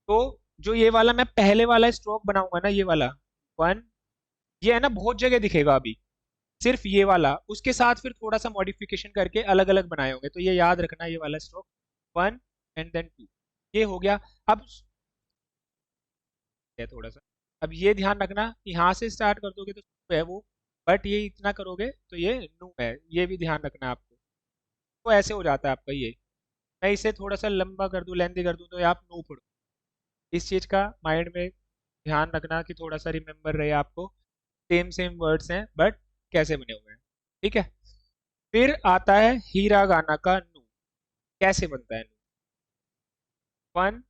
तो जो ये वाला मैं पहले वाला स्ट्रोक बनाऊंगा ना, ये वाला 1, ये है ना बहुत जगह दिखेगा अभी। सिर्फ ये वाला, उसके साथ फिर थोड़ा सा मॉडिफिकेशन करके अलग अलग बनाए होंगे, तो ये याद रखना, ये वाला स्ट्रोक 1 एंड देन 2, ये हो गया। अब थोड़ा सा, अब ये ध्यान रखना, यहाँ से स्टार्ट कर दोगे तो है वो, बट ये इतना करोगे तो ये नु है, ये भी ध्यान रखना आपको। तो ऐसे हो जाता है आपका ये, मैं इसे थोड़ा सा लंबा कर दूं, लेंथी कर दूं, तो आप नु पढ़ो। इस चीज़ का माइंड में ध्यान रखना कि थोड़ा सा रिमेम्बर रहे आपको, सेम सेम वर्ड्स हैं बट कैसे बने हुए हैं, ठीक है। फिर आता है हीरा गाना का नु, कैसे बनता है नु, 1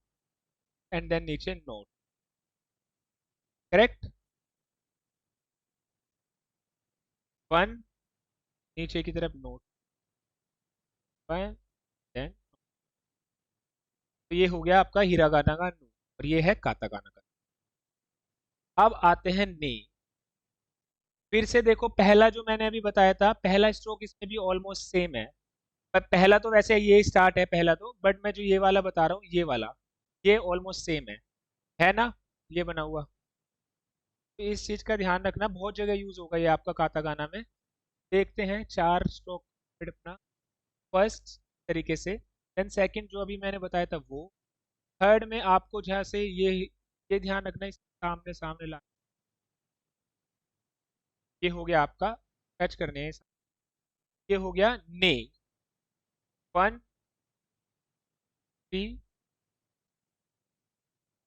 एंड देन नीचे नोट, करेक्ट, 1 नीचे की तरफ नोट, 1 देन, तो ये हो गया आपका हीरा गाना का नु, और ये है काता गाना का। अब आते हैं ने, फिर से देखो, पहला जो मैंने अभी बताया था, पहला स्ट्रोक इसमें भी ऑलमोस्ट सेम है, पर पहला तो वैसे ये स्टार्ट है पहला तो, बट मैं जो ये वाला बता रहा हूँ, ये वाला, ये ऑलमोस्ट सेम है ना, ये बना हुआ। तो इस चीज़ का ध्यान रखना, बहुत जगह यूज होगा ये आपका काता गाना में। देखते हैं 4 स्ट्रोक अपना, फर्स्ट तरीके से, देन सेकंड जो अभी मैंने बताया था वो, थर्ड में आपको जहाँ से ये ध्यान रखना, इस सामने सामने ला, ये हो गया आपका, टच करने हैं, ये हो गया ने, 1 3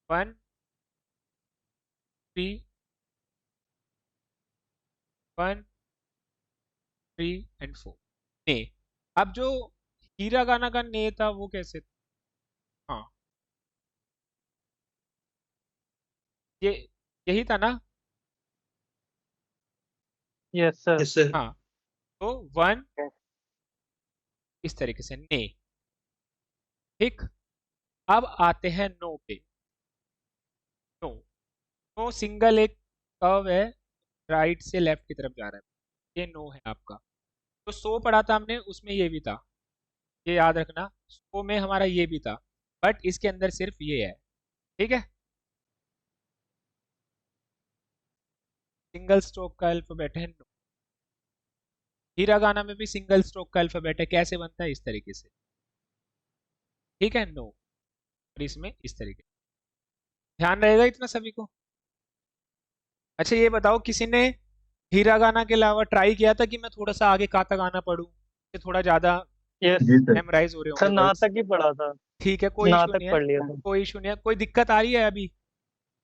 1 3 1 3 एंड 4 ने। अब जो हीरा गाना का ने था वो कैसे था? हाँ, ये यही था ना, यस सर। Yes sir. हाँ, तो 1 इस तरीके से ने, ठीक। अब आते हैं नो पे, नो, नो सिंगल एक कर्व है, राइट से लेफ्ट की तरफ जा रहा है, ये नो है आपका। तो सो पढ़ा था हमने, उसमें ये भी था, ये याद रखना, सो में हमारा ये भी था, बट इसके अंदर सिर्फ ये है, ठीक है। सिंगल स्ट्रोक का अल्फाबेट है नो, हीरा गाना में भी सिंगल स्ट्रोक का अल्फाबेट है, कैसे बनता है, इस तरीके से, ठीक है, नो, और इसमें इस तरीके, ध्यान रहेगा इतना सभी को। अच्छा ये बताओ, किसी ने हीरा गाना के अलावा ट्राई किया था कि मैं थोड़ा सा आगे काता गाना पढ़ूं, ये थोड़ा ज्यादा यस मेमोराइज हो रहे सर, होंगे ना वर्ड्स, तक ही पढ़ा था, ठीक है, कोई ना इशू तक नहीं है, पढ़ लिया था। कोई इशू नहीं है, कोई दिक्कत आ रही है अभी,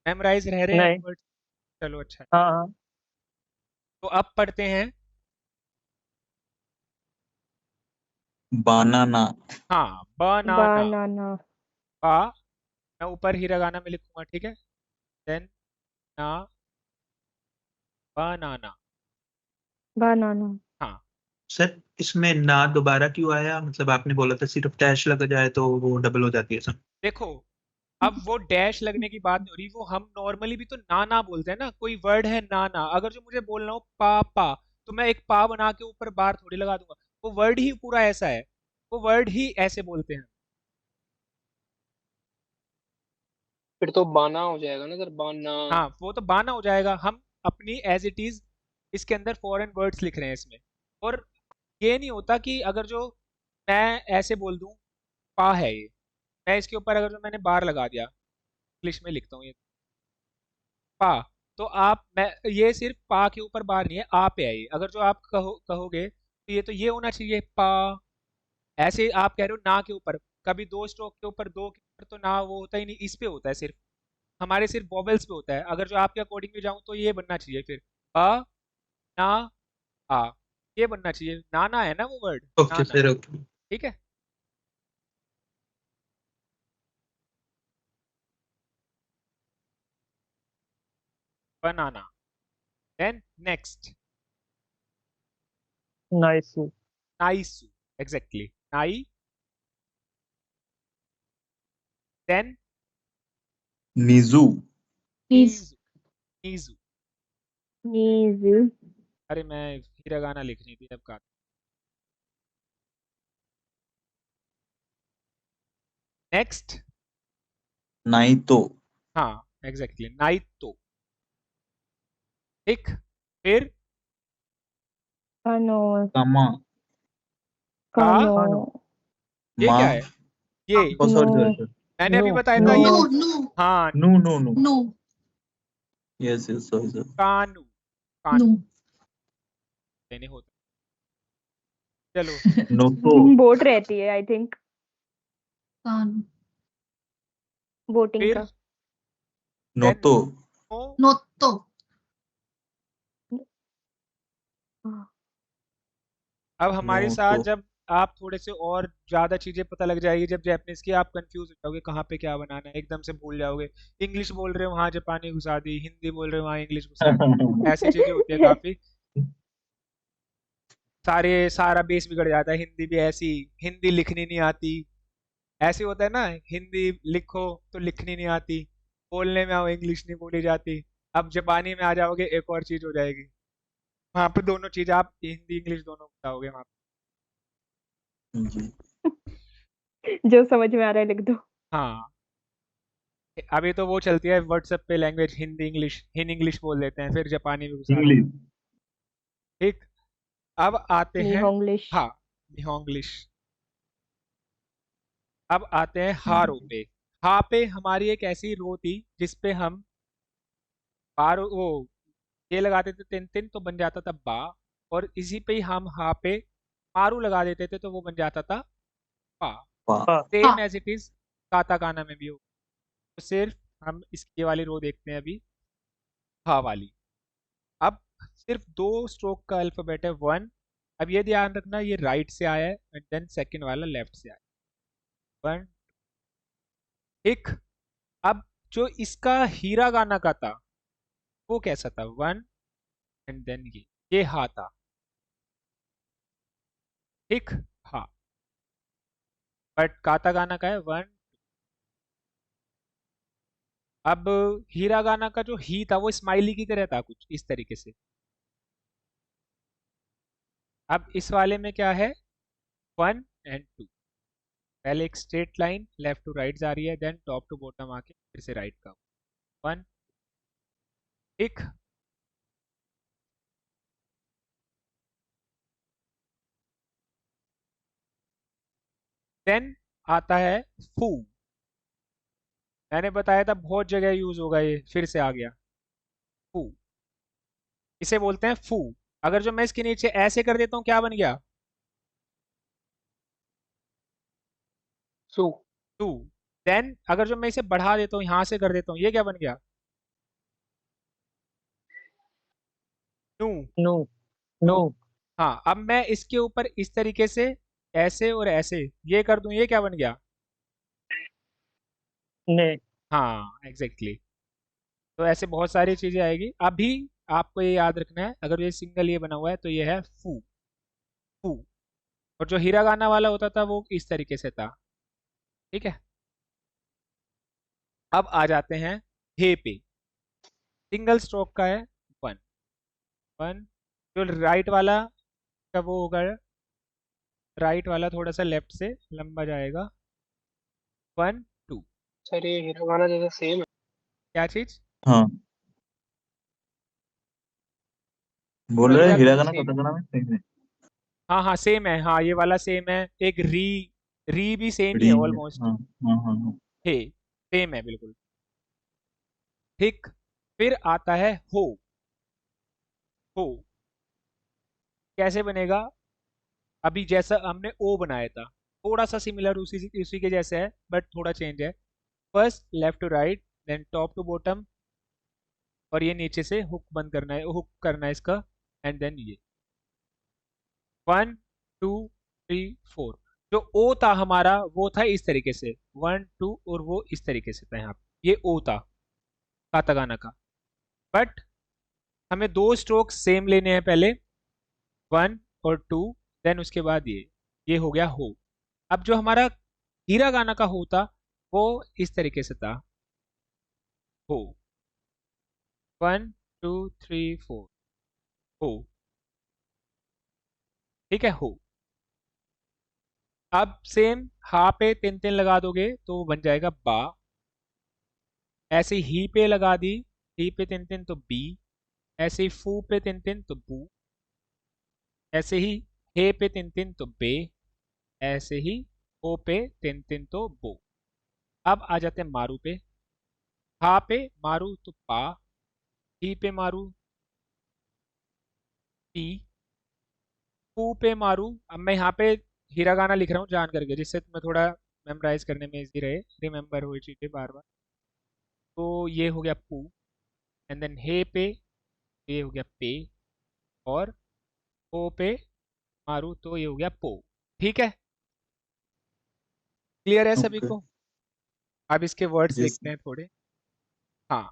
मेमोराइज रह रहे हैं नहीं। वर्ड्स, चलो अच्छा है। हाँ हाँ। तो अब पढ़ते हैं, बनाना, हाँ, बनाना, बनाना, बा, मैं ऊपर हीरा गाना में लिखूंगा, ठीक है, देन ना, बनाना, बनाना। हाँ, सर इसमें ना दोबारा क्यों आया, मतलब आपने बोला था सिर्फ डैश लग जाए तो वो डबल हो जाती है सर। देखो, अब वो डैश लगने की बात नहीं हो रही, वो हम नॉर्मली भी तो ना ना बोलते हैं ना, कोई वर्ड है ना ना, अगर जो मुझे बोलना हो पा पा, तो मैं एक पा बना के ऊपर बार थोड़ी लगा दूंगा, वो वर्ड ही पूरा ऐसा है, वो वर्ड ही ऐसे बोलते हैं। फिर तो बाना हो जाएगा ना सर, बाना। हाँ, वो तो बाना हो जाएगा, हम अपनी एज इट इज इसके अंदर फॉरेन वर्ड्स लिख रहे हैं इसमें, और ये नहीं होता कि अगर जो मैं ऐसे बोल दूं, पा है ये, मैं इसके ऊपर अगर जो मैंने बार लगा दिया, इंग्लिश में लिखता हूँ ये पा, तो आप, मैं ये सिर्फ पा के ऊपर बार नहीं है, आ पे है ये, अगर जो आप कहोगे तो ये तो ये होना चाहिए पा, ऐसे आप कह रहे हो ना के ऊपर, कभी दो स्ट्रोक के ऊपर, दो के ऊपर तो ना वो होता ही नहीं, इस पे होता है सिर्फ, हमारे सिर्फ वॉवेल्स पे होता है, अगर जो आपके अकॉर्डिंग में जाऊं तो ये बनना चाहिए फिर, अ ना आ, ये बनना चाहिए, नाना है ना वो वर्ड, ओके नाना, सर, ओके। ठीक है। Banana, then next, nice. नाइसू, एग्जैक्टली, नाई, देन निजू, नीजू, नीजू, नीज, अरे मैं हीरा गाना लिखनी थी अब का, नेक्स्ट, नाइतो, हाँ एग्जैक्टली, नाइतो, ठीक, फिर कानो कामा का कानो ये क्या मा है? ये ओ सॉरी नो सॉरी मैंने अभी नो बताया था नो ये। नो नो हाँ, no no no no yes yes sorry sorry कानू नो कानू नहीं होता। चलो नोतो बोट रहती है आई थिंक कान बोटिंग फिर का देन नोतो नो नोतो अब हमारे साथ नोतो जब आप थोड़े से और ज्यादा चीजें पता लग जाएगी जब जापानीज की, आप कंफ्यूज हो जाओगे कहाँ पे क्या बनाना है, एकदम से भूल जाओगे। इंग्लिश बोल रहे हो वहां जापानी घुसा दी, हिंदी बोल रहे हो वहां इंग्लिश घुसा दी, ऐसी चीजें होती है काफी। सारा बेस बिगड़ जाता है। हिंदी भी ऐसी, हिंदी लिखनी नहीं आती, ऐसे होता है ना, हिंदी लिखो तो लिखनी नहीं आती, बोलने में आओ इंग्लिश नहीं बोली जाती। अब जापानी में आ जाओगे एक और चीज हो जाएगी। वहां पे दोनों चीज, आप हिंदी इंग्लिश दोनों बताओगे वहां जी जो समझ में आ रहा है लिख दो पे। हाँ, अभी तो वो चलती है व्हाट्सएप पे language, Hindi English, Hindi English बोल देते हैं, फिर जापानी में घुसा देते इंग्लिश हैं। ठीक, अब आते हैं। निहोंग्लिश हाँ, निहोंग्लिश। अब आते हैं हारो पे। हा पे हमारी एक ऐसी रो थी जिसपे हम पारो वो ये लगाते थे तिन तिन, तो बन जाता था बा, और इसी पे ही हम हा पे मारू लगा देते थे तो वो बन जाता था पा। पा पा सेम एज इट इज काताकाना में भी हो। तो सिर्फ हम इसकी वाली रो देखते हैं अभी, हा वाली। अब सिर्फ दो स्ट्रोक का अल्फाबेट है, वन। अब ये ध्यान रखना, ये राइट से आया है एंड देन सेकंड वाला लेफ्ट से आया है। वन, एक। अब जो इसका हीरा गाना का था वो कैसा था? वन एंड देन ये हा था। ठीक, हा। बट काता गाना का है वन। अब हीरा गाना का जो ही था वो स्माइली की तरह था, कुछ इस तरीके से। अब इस वाले में क्या है? One and two. पहले एक straight line left to right जा रही है, देन टॉप टू बॉटम आके फिर से राइट का वन। एक, देन आता है फू। मैंने बताया था बहुत जगह यूज होगा, ये फिर से आ गया फू। इसे बोलते हैं फू। अगर जो मैं इसके नीचे ऐसे कर देता हूँ क्या बन गया? सु टू। देन अगर जो मैं इसे बढ़ा देता हूँ, यहां से कर देता हूँ, ये क्या बन गया? नू। नो नो हाँ, अब मैं इसके ऊपर इस तरीके से ऐसे और ऐसे ये कर दूं, ये क्या बन गया? ने हाँ, एग्जैक्टली। तो ऐसे बहुत सारी चीजें आएगी। अभी आपको ये याद रखना है, अगर ये सिंगल ये बना हुआ है तो ये है फू। फू। और जो हिरागाना वाला होता था वो इस तरीके से था। ठीक है, अब आ जाते हैं हे पे। सिंगल स्ट्रोक का है वन। वन। जो राइट वाला का वो होगा, राइट वाला थोड़ा सा लेफ्ट से लंबा जाएगा। One two. सर ये हिरागाना जैसा सेम है। क्या चीज? हाँ बोल रहे क्या? हिरागाना सेम काताकाना में सही है हाँ हाँ सेम है, हाँ ये वाला सेम है। एक री, री भी सेम ही री है है ऑलमोस्ट। हाँ हाँ हाँ हाँ हे, सेम है बिल्कुल। ठीक, फिर आता है हो। हो कैसे बनेगा? अभी जैसा हमने ओ बनाया था, थोड़ा सा सिमिलर उसी उसी के जैसे है, बट थोड़ा चेंज है। First left to right, then top to bottom, और ये नीचे से हुक बंद करना है, हुक करना है इसका, एंड देन ये वन टू थ्री फोर। जो ओ था हमारा वो था इस तरीके से, वन टू, और वो इस तरीके से था यहाँ पे, ये ओ था कातागाना का। बट हमें दो स्ट्रोक सेम लेने हैं पहले, वन और टू, देन उसके बाद ये हो गया हो। अब जो हमारा हीरा गाना का हो था वो इस तरीके से था, हो। वन टू थ्री फोर, हो। ठीक है, हो। अब सेम हा पे तीन तीन लगा दोगे तो वो बन जाएगा बा। ऐसे ही पे लगा दी, ही पे तीन तीन तो बी। ऐसे ही फू पे तीन तीन तो बू। ऐसे ही हे पे तिन तिन तो बे, ऐसे ही ओ पे तिन तिन तो बो। अब आ जाते हैं मारू पे। हा पे मारू तो पा, ही पे मारू पी, पू पे मारू। अब मैं यहाँ पे हिरागाना लिख रहा हूँ जान करके, जिससे तुम्हें थोड़ा मेमोराइज करने में इजी रहे, रिमेम्बर हो चीजें बार बार। तो ये हो गया पू, एंड देन हे पे ये हो गया पे, और ओ पे मारू तो ये हो गया पो। ठीक है, क्लियर है सभी ओके। को? अब इसके वर्ड्स यस। देखते हैं थोड़े। हाँ,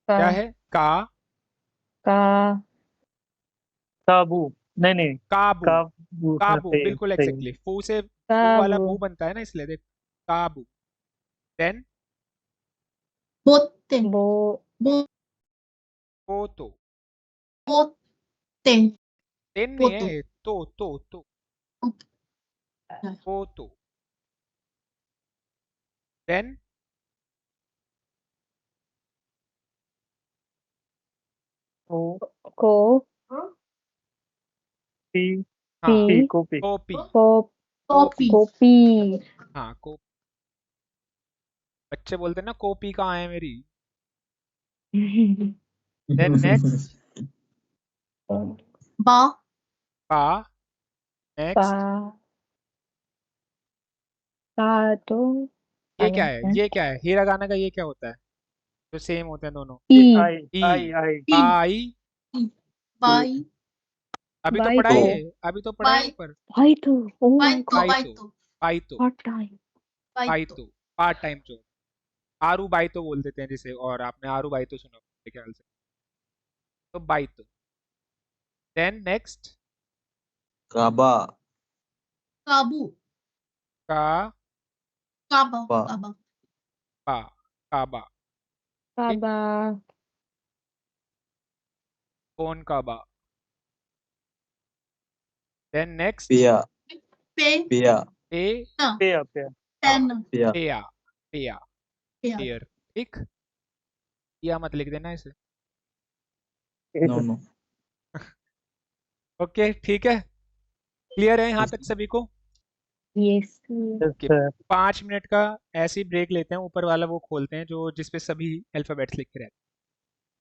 क्या का है? का, का काबू। नहीं नहीं। काबू, काबू हाँ, काबू सही बिल्कुल सही। एग्जैक्टली। फू से फू वाला काबू बू बनता है ना, इसलिए देख, काबू। देन बोते बो बो पोतो, बोते तेन नहीं पोतो है, तो पोतो। देन ओ को पी पी हाँ, पी कॉपी। कॉपी, को कॉपी कॉपी हाँ को, बच्चे बोलते हैं ना कॉपी कहाँ है मेरी। देन नेक्स्ट बा पा, पा नेक्स्ट पा तो ये आगे क्या है? है ये क्या है? हीरागाना का ये क्या होता है जो सेम होते हैं दोनों? P I E, I I. E pi. By अभी तो बाई पढ़ा तो ही है, अभी तो पढ़ा है बाई ऊपर। भाई तो ओ बाई माय तो गॉड पाई बाई तो, तो पाई तो, व्हाट टाइम बाई पाई तो तो, पार्ट टाइम जॉब। आरू बाई तो बोल देते हैं जिसे, और आपने आरू बाई तो सुना होगा मेरे ख्याल से। तो बाई तो। देन नेक्स्ट काबा। काबू का, काबा पा। काबा पा, काबा। ठीक, काबा कौन काबा। देन नेक्स्ट पिया। पे पिया। ए, ना पे आप पे। हाँ, पेन पिया। पेया, पेया, पेयर पेयर। ठीक, या मत लिख देना इसे। No no. ओके ठीक है, क्लियर है यहाँ यस। तक सभी को? यस यस कि सर। 5 मिनट का ऐसे ही ब्रेक लेते हैं, ऊपर वाला वो खोलते हैं जो जिसपे सभी अल्फाबेट्स लिखे रहते हैं।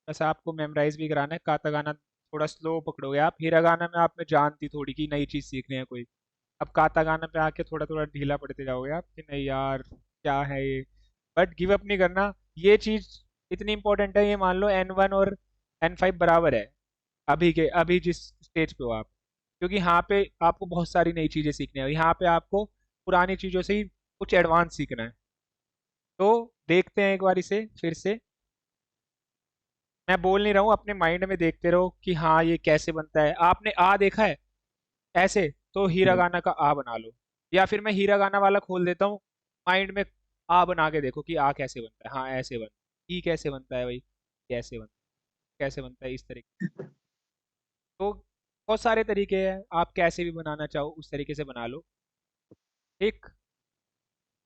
बस आपको मेमोराइज भी कराना है। कातागाना थोड़ा स्लो पकड़ोगे आप, हिरागाना में आप में जान थी थोड़ी की नई चीज़ सीख रहे हैं कोई। अब कातागाना पे आके थोड़ा थोड़ा ढीला पड़ते जाओगे आप कि नहीं यार क्या है ये। बट गिव अप नहीं करना, ये चीज़ इतनी इंपॉर्टेंट है। ये मान लो N1 और N5 बराबर है अभी के, अभी जिस स्टेज पे हो आप, क्योंकि यहाँ पे आपको बहुत सारी नई चीज़ें सीखनी है, यहाँ पे आपको पुरानी चीज़ों से ही कुछ एडवांस सीखना है। तो देखते हैं एक बार इसे फिर से। मैं बोल नहीं रहा हूँ, अपने माइंड में देखते रहो कि हाँ ये कैसे बनता है। आपने आ देखा है ऐसे, तो हीरागाना का आ बना लो, या फिर मैं हीरागाना वाला खोल देता हूँ, माइंड में आ बना के देखो कि आ कैसे बनता है। हाँ ऐसे बनता है। ई कैसे बनता है भाई? कैसे बनता है? कैसे बनता है? इस तरीके। तो बहुत सारे तरीके हैं, आप कैसे भी बनाना चाहो उस तरीके से बना लो। ठीक,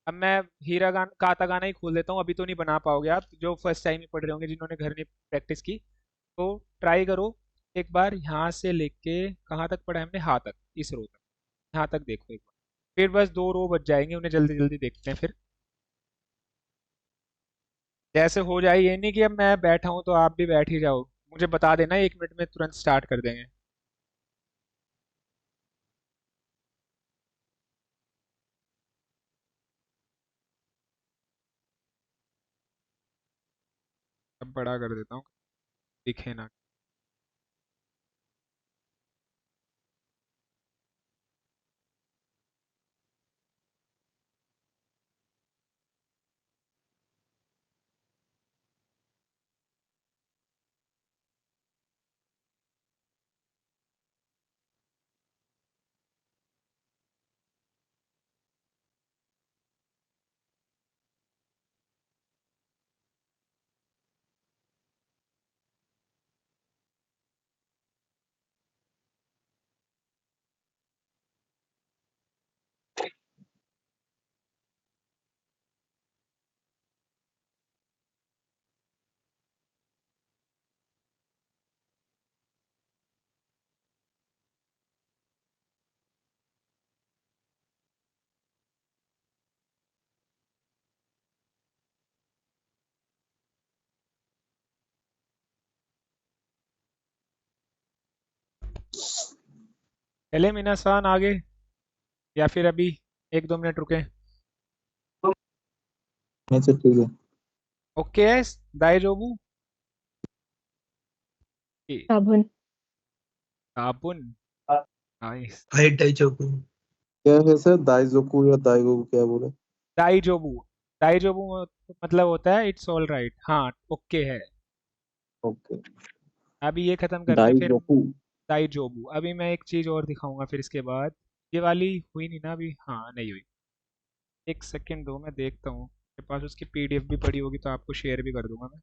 अब मैं हीरागान कातागाना ही खोल देता हूँ। अभी तो नहीं बना पाओगे आप, जो फर्स्ट टाइम ही पढ़ रहे होंगे, जिन्होंने घर में प्रैक्टिस की। तो ट्राई करो एक बार, यहाँ से लेके कहाँ तक पढ़ा है हमने? हाँ तक, इस रो तक, यहाँ तक देखो एक बार। फिर बस 2 रो बच जाएंगे, उन्हें जल्दी जल्दी देखते हैं फिर। जैसे हो जाए, ये नहीं कि अब मैं बैठा हूँ तो आप भी बैठ ही जाओ। मुझे बता देना, 1 मिनट में तुरंत स्टार्ट कर देंगे। अब बड़ा कर देता हूँ, दिखे ना। चले मीना-सान आगे या फिर अभी 1-2 मिनट रुकें? नहीं सर ठीक है। ओके है दाइजोबु? ओके, साबुन। साबुन। नाइस। हाई डाइजोबु। क्या है सर, दाइजोकू या दाइगोकू क्या बोले? दाइजोबु। दाइजोबु मतलब होता है इट्स ऑल राइट। हाँ, ओके है। ओके। अभी ये खत्म करते हैं फिर दाइजोकू। दाइजोबु। अभी मैं एक चीज और दिखाऊंगा फिर इसके बाद। ये वाली हुई नहीं ना अभी? हाँ, नहीं हुई। एक सेकंड दो, मैं देखता हूँ। मेरे पास उसकी पीडीएफ भी पड़ी होगी तो आपको शेयर भी कर दूंगा मैं।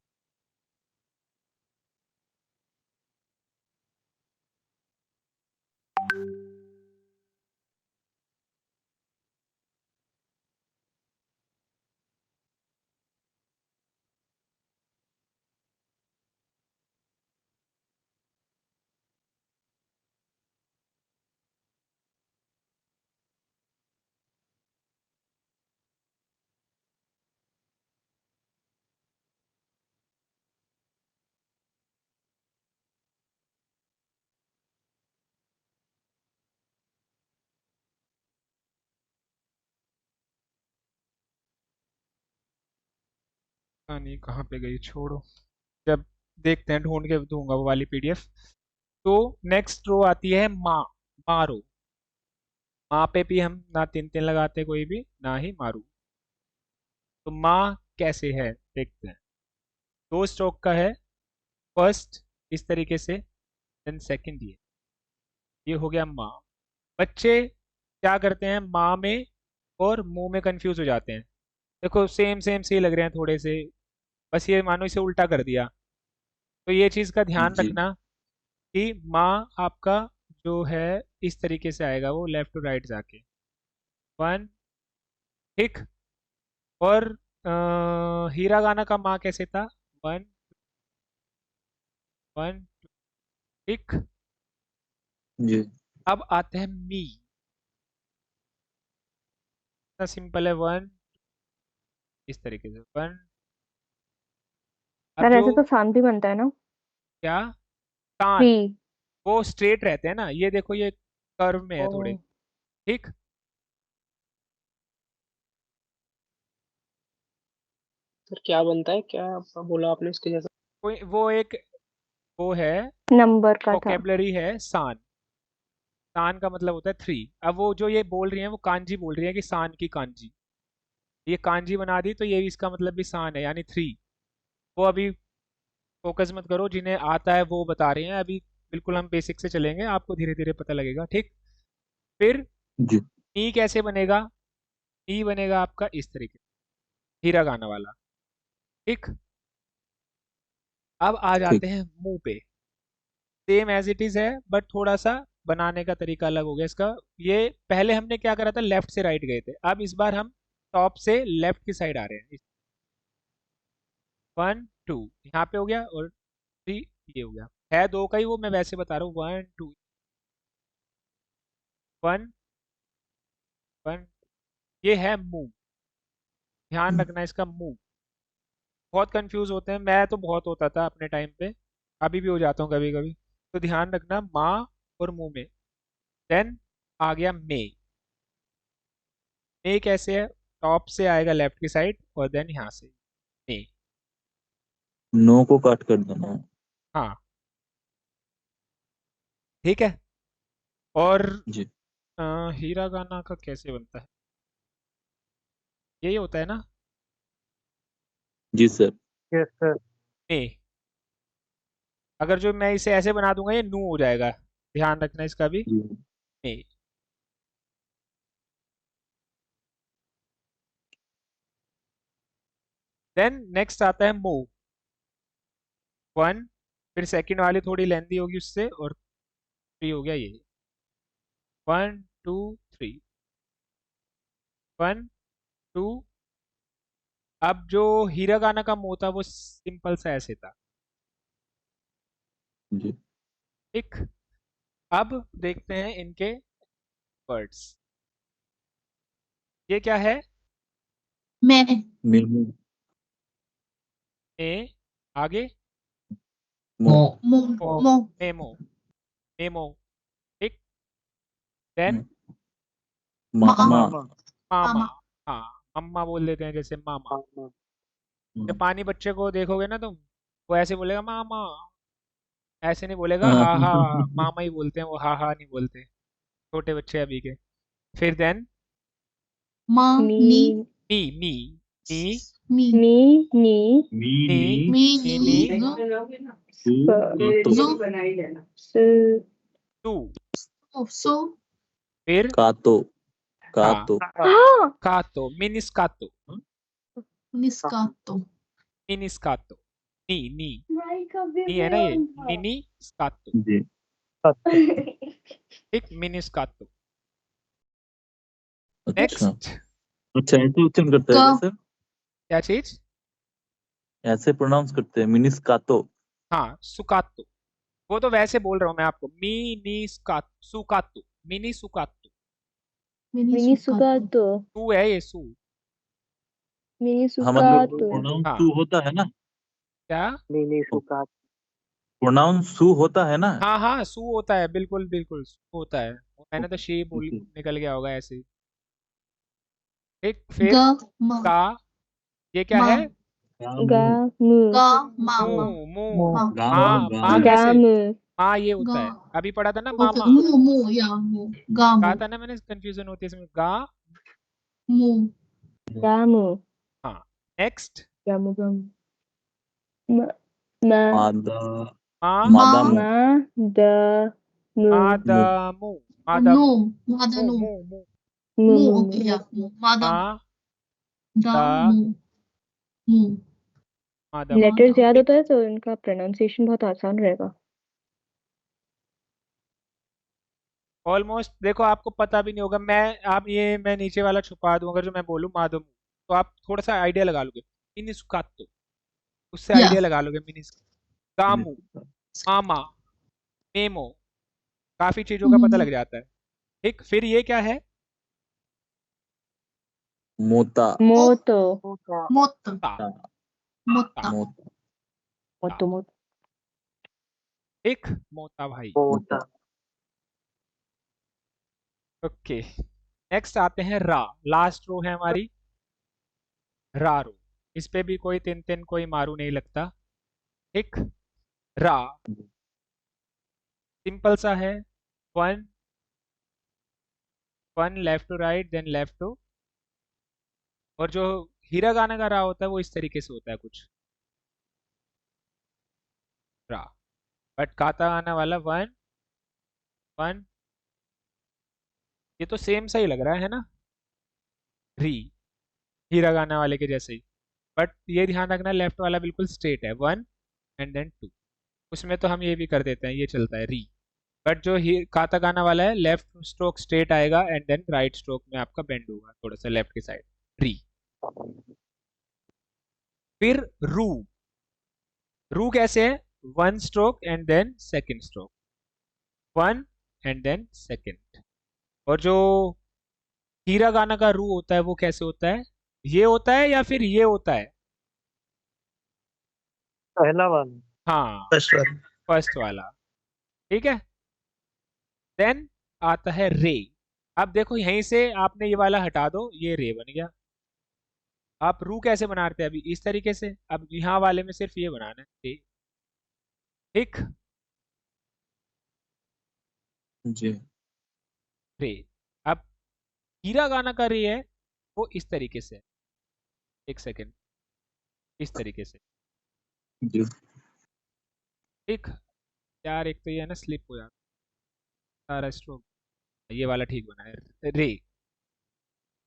पता नहीं कहाँ पे गई, छोड़ो। जब देखते हैं, ढूंढ के दूंगा वो वाली पीडीएफ। तो नेक्स्ट रो आती है माँ। माँ रो। माँ पे भी हम ना 3-3 लगाते कोई भी, ना ही मारू। तो माँ कैसे है देखते हैं। 2 स्ट्रोक का है। फर्स्ट इस तरीके से, देन सेकंड ये हो गया माँ। बच्चे क्या करते हैं माँ में और मुंह में कंफ्यूज हो जाते हैं। देखो सेम सेम से लग रहे हैं थोड़े से, बस ये मानो इसे उल्टा कर दिया। तो ये चीज़ का ध्यान जी। रखना कि माँ आपका जो है इस तरीके से आएगा, वो लेफ्ट टू राइट जाके 1। ठीक। और हीरा गाना का माँ कैसे था? 1 1 ठीक। जी। अब आते हैं मी। इतना सिंपल है। 1 इस तरीके से 1। अब यार जो ऐसे तो शांति बनता है ना। क्या कान, 3। वो स्ट्रेट रहते हैं ना, ये देखो ये कर्व में है थोड़े। ओ। ठीक। सर क्या बनता है, क्या बोला आपने इसके जैसा? कोई वो एक वो है नंबर का था। वोकेबलरी है सान। सान का मतलब होता है 3। अब वो जो ये बोल रही है वो कांजी बोल रही है कि सान की कांजी, ये कांजी बना दी तो ये भी इसका मतलब भी सान है यानी 3। वो अभी फोकस मत करो, जिन्हें आता है वो बता रहे हैं अभी। बिल्कुल हम बेसिक से चलेंगे, आपको धीरे धीरे पता लगेगा। ठीक। फिर जी। ई कैसे बनेगा? ई बनेगा आपका इस तरीके से, हीरा गाना वाला। ठीक। अब आ ठीक। जाते हैं मुंह पे। सेम एज इट इज है, बट थोड़ा सा बनाने का तरीका अलग हो गया इसका। ये पहले हमने क्या करा था, लेफ्ट से राइट गए थे, अब इस बार हम टॉप से लेफ्ट की साइड आ रहे हैं। 1 2 यहाँ पे हो गया, और 3 ये हो गया। है 2 का ही वो, मैं वैसे बता रहा हूँ। 1 2 1 1। ये है मुंह। ध्यान रखना इसका मुंह। बहुत कंफ्यूज होते हैं, मैं तो बहुत होता था अपने टाइम पे, अभी भी हो जाता हूँ कभी कभी। तो ध्यान रखना माँ और मुंह में। देन आ गया मे। मे कैसे है? टॉप से आएगा लेफ्ट की साइड, और देन यहाँ से मे। नो को काट कर देना है। हाँ ठीक है। और जी। हीरा गाना का कैसे बनता है? यही होता है ना? जी सर। Yes sir. मे। अगर जो मैं इसे ऐसे बना दूंगा ये नू हो जाएगा, ध्यान रखना इसका भी। जी। मे। देन नेक्स्ट आता है मो। 1। फिर सेकंड वाली थोड़ी लेंदी होगी उससे, और 3 हो गया ये। 1 2 3 1 2। अब जो हीरा गाना का मो था वो सिंपल सा ऐसे था। जी। ठीक। अब देखते हैं इनके वर्ड्स। ये क्या है? मैं। मेमो। ए। आगे मो। मो। ओ। मो। मेमो। मेमो। देन मामा मामा, हाँ मम्मा बोल देते हैं जैसे मामा। जब पानी बच्चे को देखोगे ना तुम, वो ऐसे बोलेगा मामा, ऐसे नहीं बोलेगा हा हा, मामा ही बोलते हैं वो, हा हा नहीं बोलते छोटे बच्चे अभी के। फिर देन मा मी नी मी मी मी मी मी नी नी मी नी नी नी जू सु टू। सो फिर कातो हाँ कातो हाँ कातो, मिनिस्कातो, निस्कातो मिनिस्कातो, नी नी नी है ना ये, मिनी स्कातो, जी एक मिनिस्कातो। अच्छा नेक्स्ट अच्छा ऐसे उच्चारण करता है का क्या सर? क्या चीज? ऐसे प्रोनाउंस करते हैं मिनिस्कातो। हाँ सुकातो, वो तो वैसे बोल रहा हूँ मैं आपको, मिनी सुकातो, मिनी सुकातो, मिनी मिनी सुकातो सुकातो सू है ये सू। मिनी हाँ मतलब सुकातो प्रोनाउंस हाँ सु होता है ना, क्या? प्रोनाउंस सु होता है ना। हाँ हाँ सू होता है, बिल्कुल बिल्कुल सू होता है। मैंने तो शी बोल ओके निकल गया होगा ऐसे ही। ठीक, ग फिर मा का, ये क्या मा है? गा मु गा मा मू मा मू मा माँ, माँ गा कैसे? मु माँ ये गा होता है, अभी पढ़ा था ना ओके मामा, मू या मू गा कहा मू था ना मैंने, कंफ्यूजन होती है इसमें, गा। मू गा मु हाँ नेक्स्ट गा मु गा मु म मा मादा माँ मा मादामु मा द मु मादामू, नो मादामू, मादा मू नो मू मू, मु मू मु ओके मु या मू मादा माँ दा दा मू मू मादामू। मादा लेटर्स याद ठीक, होता है तो इनका प्रोनाउंसिएशन बहुत आसान रहेगा। ऑलमोस्ट देखो आपको पता भी नहीं होगा, आप ये मैं नीचे वाला छुपा दूं, अगर जो मैं बोलूँ मादामू, तो आप थोड़ा सा आइडिया लगा लोगे, मिनी सुकातो, उससे या आइडिया लगा लोगे, मिनी गामू, मामा, मेमो, काफी चीजों का पता लग जाता है। ठीक, फिर ये क्या है? मोता मोतो मोत ता, मोता ता, मोता ता। मोतो मोतो ठीक, मोता भाई। मोता ओके, नेक्स्ट आते हैं रा, लास्ट रो है हमारी, रा रो। इस पे भी कोई तिन तिन कोई मारू नहीं लगता। ठीक, रा सिंपल सा है, one one left to right then left to, और जो हिरागाना का रा होता है वो इस तरीके से होता है कुछ, रा। बट कातागाना वाला वन वन, ये तो सेम सा ही लग रहा है ना, री, हिरागाना वाले के जैसे ही। बट ये ध्यान रखना लेफ्ट वाला बिल्कुल स्ट्रेट है, वन एंड देन टू। उसमें तो हम ये भी कर देते हैं, ये चलता है री। बट जो कातागाना वाला है, लेफ्ट स्ट्रोक स्ट्रेट आएगा एंड देन राइट स्ट्रोक में आपका बेंड होगा थोड़ा सा लेफ्ट की साइड, री। फिर रू, रू कैसे है? One stroke and then second stroke, one and then second. और जो हीरागाना का रू होता है वो कैसे होता है? ये होता है या फिर ये होता है? पहला वाला हाँ फर्स्ट वाला फर्स्ट वाला। ठीक है, देन आता है रे। अब देखो यहीं से आपने ये वाला हटा दो, ये रे बन गया। आप रू कैसे बनाते हैं? अभी इस तरीके से, अब यहाँ वाले में सिर्फ ये बनाना है रे। ठीक, जी रे। अब हीरागाना का रे है वो इस तरीके से है। एक सेकेंड, इस तरीके से। जी ठीक यार, एक तो ये है ना स्लिप हो जाता है सारा स्ट्रोक, ये वाला ठीक बना है, रे।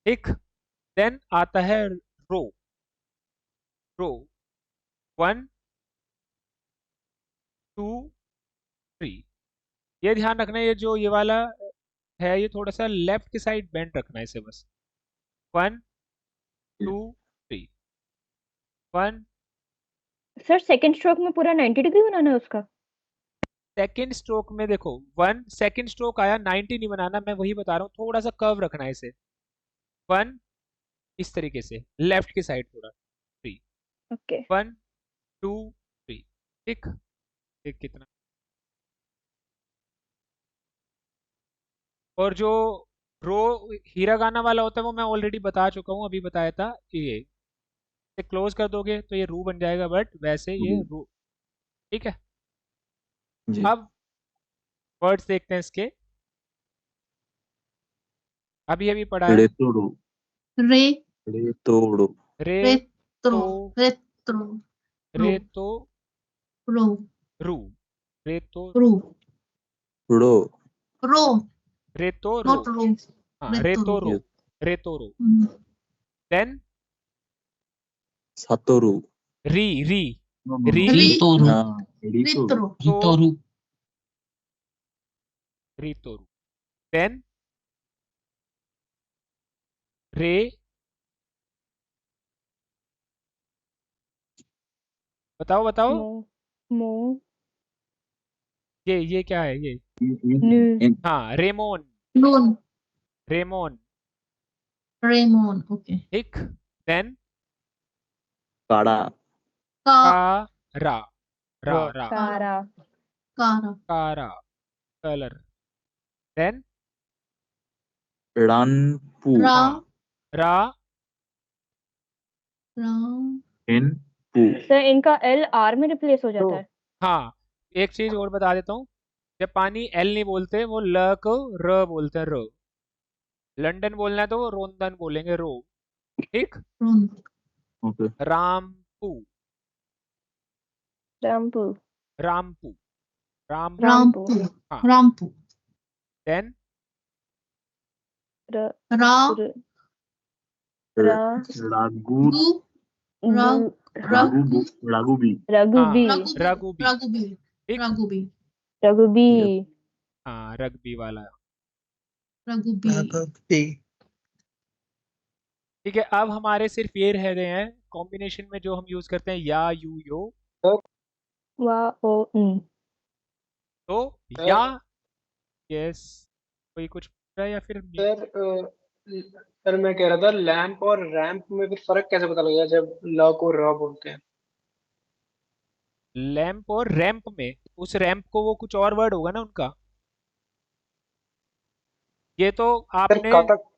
ठीक, देन आता है रो, रो वन टू थ्री। ये ध्यान रखना, ये जो ये वाला है ये थोड़ा सा लेफ्ट की साइड बेंड रखना है इसे बस, one two three, one. Sir second stroke में पूरा 90 डिग्री बनाना है उसका। सेकेंड स्ट्रोक में देखो, वन सेकेंड स्ट्रोक आया, 90 नहीं बनाना, मैं वही बता रहा हूँ, थोड़ा सा कर्व रखना है इसे, वन इस तरीके से लेफ्ट की साइड थोड़ा, three, okay one two three. ठीक, एक कितना और जो रो हीरागाना वाला होता है वो मैं ऑलरेडी बता चुका हूँ, अभी बताया था कि ये क्लोज कर दोगे तो ये रू बन जाएगा, बट वैसे ये रू। ठीक है, जी अब वर्ड्स देखते हैं इसके। अभी पढ़ा है रेतोड़ो रे रेतोड़ो रे रेत्रो तो रेत्रो रे तो रो रू, रे तो रो रो रो रे तो रो, नॉट रो हाँ रे तो रो, Yes. रे तो रो। हम्म, देन सातोरु री री री री हाँ रित्रो तो री तो रू। देन रे बताओ बताओ, मो मो ये क्या है ये? नु हाँ रेमोन, नून रेमोन। रेमोन ओके ठीक, देन काड़ा का का रा रा रा कारा कारा कारा, कलर। देन रानपू रा हाँ रा राम एनपू सर इनका एल आर में रिप्लेस हो जाता है। हाँ, एक चीज और बता देता हूँ, जब पानी एल नहीं बोलते वो ल को र बोलते हैं, र। लंदन बोलना है तो वो रोंदन बोलेंगे, रो। ठीक, रोन ओके रामपू रामपू रामपू रामपू। रामपू हाँ, रामपू देन र रा र रा रागू गु रा गु रागू रागूबी रघुबी हाँ रघुबी। रघुबी ठीक, रघुबी रघुबी हाँ रग्बी वाला। रघुबी ठीक है, अब हमारे सिर्फ ये रह गए हैं कॉम्बिनेशन में जो हम यूज करते हैं, या यू यो। वा ओ उन तो या यस, कोई कुछ पूछ रहा है या फिर सर मैं कह रहा था लैंप और रैंप में फिर फर्क कैसे पता लगेगा जब ल को र बोलते हैं? लैंप और रैंप में, उस रैंप को वो कुछ और वर्ड होगा ना उनका। ये तो सर आपने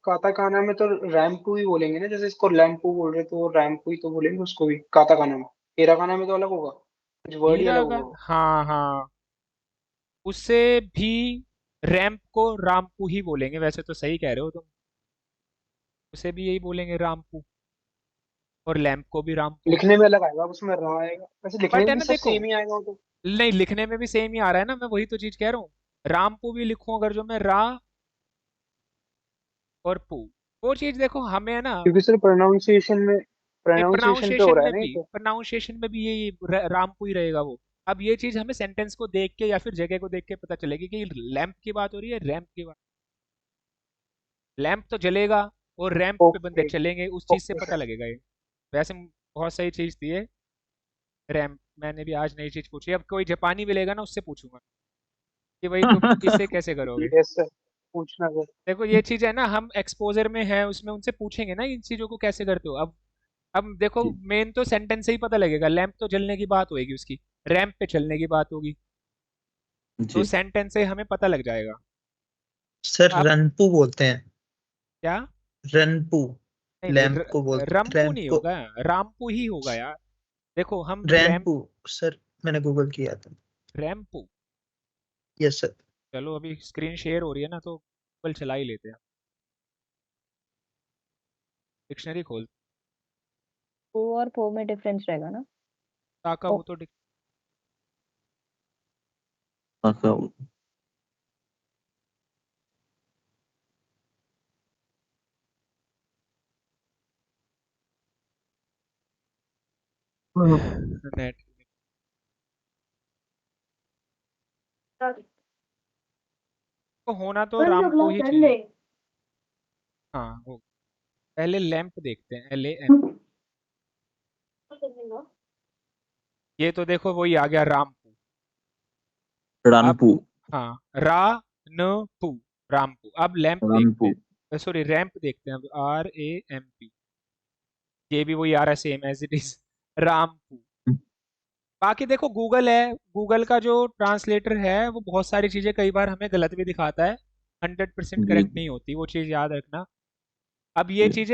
काताकाना में तो रैम्पू ही बोलेंगे ना, जैसे इसको लैम्पू बोल रहे तो रैम्पू ही तो बोलेंगे उसको भी काताकाना में। हिराकाना में तो अलग होगा, कुछ वर्ड ही हीरा अलग का, होगा वो। हाँ हाँ, उससे भी रैंप को रामपू ही बोलेंगे, वैसे तो सही कह रहे हो तुम, उसे भी यही बोलेंगे रामपू, और लैंप को भी रामपू। लिखने में अलग आएगा, उसमें र आएगा, वैसे लिखने बट है में भी ना सब देखो, सेम ही आएगा वो तो। नहीं लिखने में भी सेम ही आ रहा है ना, मैं वही तो चीज कह रहा हूँ। रामपू भी लिखूं अगर जो मैं रा और पू, वो चीज देखो हमें है ना, क्योंकि सर प्रोनाउंसिएशन पे हो प्रोनाउंसिएशन रहा है में ना ये भी, तो। प्रोनाउंसिएशन में भी यही रामपू ही रहेगा वो। अब ये चीज हमें सेंटेंस को देख के या फिर जगह को देख के पता चलेगी कि लैंप की बात हो रही है, रैंप की बात। लैंप तो जलेगा और रैंप पे बंदे ओके चलेंगे, उस चीज से ओके पता सर। लगेगा ये। वैसे बहुत सही चीज थी ये रैंप, मैंने भी आज नई चीज पूछी। अब कोई जापानी मिलेगा ना उससे पूछूंगा कि भाई तुम इसे कैसे करोगे। यस सर, पूछना सर। देखो ये चीज है ना, हम एक्सपोजर में है उसमें उनसे पूछेंगे ना इन चीजों को कैसे करते हो। अब देखो मेन तो सेंटेंस से ही पता लगेगा, लैंप तो जलने की बात होगी उसकी, रैंप पे चलने की बात होगी, तो जी सेंटेंस से हमें पता लग जाएगा। सर अब रनपू बोलते हैं, क्या? रनपू नहीं लैंप को बोलते हैं, रम्पू रैंप नहीं को होगा, रामपू ही होगा यार। देखो हम रैनपू। सर मैंने गूगल किया था। रैम्पू। Yes sir. चलो अभी स्क्रीन शेयर हो रही है ना, तो गूगल चला ही लेते हैं, डिक्शनरी खोल। पो और पो में डिफरेंस रहेगा ना। ताका ओ वो तो ताकाऊ नेट तो होना तो रामपू ही चाहिए। हाँ हो, पहले लैंप देखते हैं, LAMP। ये तो देखो वही आ गया रामपू। अब रानपू हाँ रा न पू, रामपू। अब लैंप देखते रानपू हैं, सॉरी रैंप देखते हैं, अब RAMP। ये भी वही आ रहा है सेम एज इट इज, रामपू। बाकी देखो गूगल है, गूगल का जो ट्रांसलेटर है वो बहुत सारी चीजें कई बार हमें गलत भी दिखाता है, 100% जी करेक्ट नहीं होती, वो चीज़ याद रखना। अब ये जी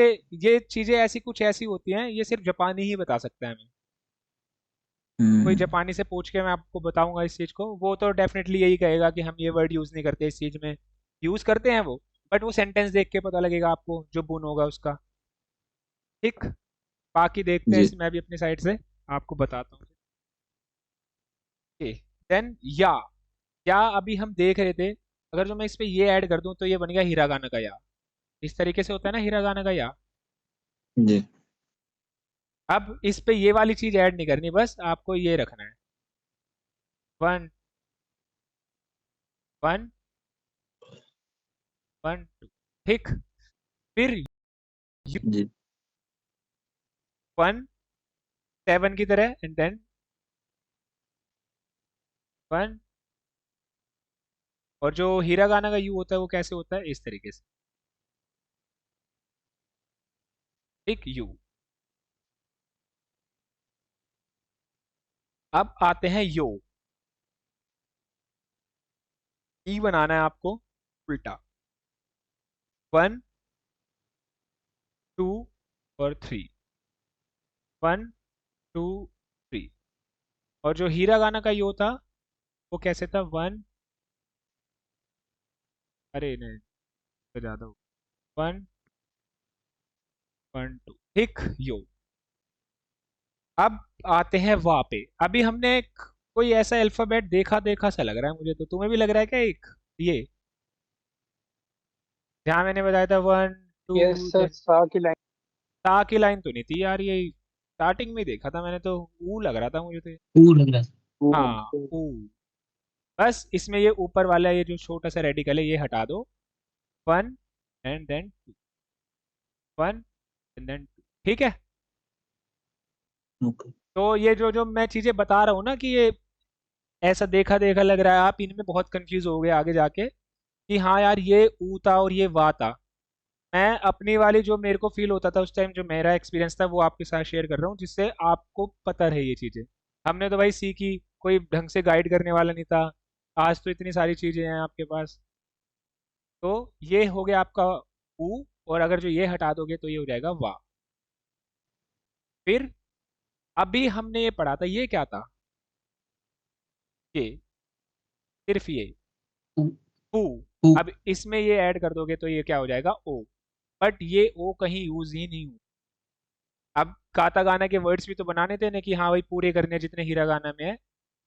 चीज़ें ऐसी कुछ ऐसी होती हैं, ये सिर्फ जापानी ही बता सकता है हमें। कोई जापानी से पूछ के मैं आपको बताऊंगा इस चीज़ को, वो तो डेफिनेटली यही कहेगा कि हम ये वर्ड यूज़ नहीं करते इस चीज़ में। यूज़ करते हैं वो, बट वो सेंटेंस देख के पता लगेगा आपको जो बुन होगा उसका। ठीक, बाकी देखते हैं जी इस मैं भी अपनी साइड से आपको बताता हूँ। ओके, देन या अभी हम देख रहे थे, अगर जो मैं इस पे ये ऐड कर दूं तो ये बन गया हिरागाना का या। इस तरीके से होता है ना हिरागाना का या। जी अब इस पे ये वाली चीज ऐड नहीं करनी, बस आपको ये रखना है 1 1 1 2। ठीक, फिर जी 1 7 की तरह, एंड देन 1। और जो हिरागाना का यू होता है वो कैसे होता है, इस तरीके से। ठीक, यू। अब आते हैं यो। ई बनाना है आपको उल्टा, 1 2 और 3, 1 2 3। और जो हिरागाना का यो था वो कैसे था, 1, अरे नहीं तो ज्यादा हो, 1 1 2। ठीक, यो। अब आते हैं वा पे। अभी हमने कोई ऐसा अल्फाबेट देखा देखा सा लग रहा है मुझे, तो तुम्हें भी लग रहा है क्या एक ये, जहाँ मैंने बताया था 1 यस 2 सर, सा की लाइन। ता की लाइन तो नहीं थी यार, ये स्टार्टिंग में देखा था मैंने, तो ऊ लग रहा था मुझे तो कूल लग रहा है। हाँ ऊ। बस इसमें ये ऊपर वाला ये जो छोटा सा रेडिकल है ये हटा दो, 1 एंड देन 2, 1 एंड देन 2। ठीक है, ओके तो ये जो जो मैं चीजें बता रहा हूँ ना कि ये ऐसा देखा देखा लग रहा है, आप इनमें बहुत कंफ्यूज हो गए आगे जाके कि हाँ यार ये ऊ था और ये वा था। मैं अपनी वाली जो मेरे को फील होता था उस टाइम, जो मेरा एक्सपीरियंस था वो आपके साथ शेयर कर रहा हूँ, जिससे आपको पता रहे ये चीज़ें। हमने तो भाई सीखी, कोई ढंग से गाइड करने वाला नहीं था। आज तो इतनी सारी चीज़ें हैं आपके पास। तो ये हो गया आपका ऊ, और अगर जो ये हटा दोगे तो ये हो जाएगा वा। फिर अभी हमने ये पढ़ा था, ये क्या था, ये सिर्फ ये ऊ ऊ। ऊ अब इसमें ये ऐड कर दोगे तो ये क्या हो जाएगा, ओ। बट ये ओ कहीं यूज ही नहीं हुआ। अब काता गाना के वर्ड्स भी तो बनाने थे ना कि हाँ भाई पूरे करने जितने हीरा गाना में है,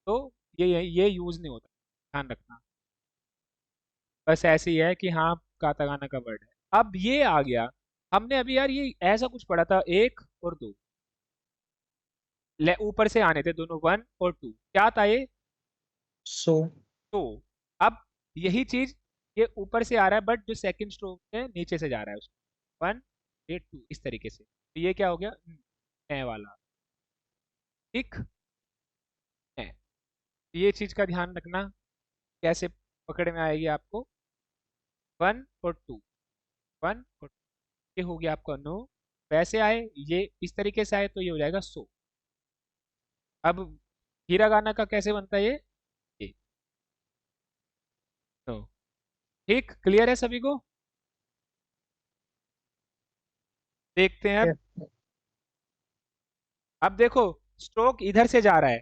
तो ये यूज नहीं होता, ध्यान रखना। बस ऐसे ही है कि हाँ काता गाना का वर्ड है। अब ये आ गया, हमने अभी यार ये ऐसा कुछ पढ़ा था, 1 और 2 ऊपर से आने थे दोनों, 1 और 2, क्या था ये, सो तो। अब यही चीज ये ऊपर से आ रहा है, बट जो सेकंड स्ट्रोक है नीचे से जा रहा है उसको, 1 8 2 इस तरीके से, तो ये क्या हो गया, ए वाला। ठीक है, ये चीज का ध्यान रखना कैसे पकड़ में आएगी आपको। 1 और 2, 1 और 2, ये हो गया आपका नो। वैसे आए ये इस तरीके से आए तो ये हो जाएगा सो। अब हीरा गाना का कैसे बनता है ये नो। ठीक, क्लियर है सभी को। देखते हैं अब देखो, स्ट्रोक इधर से जा रहा है,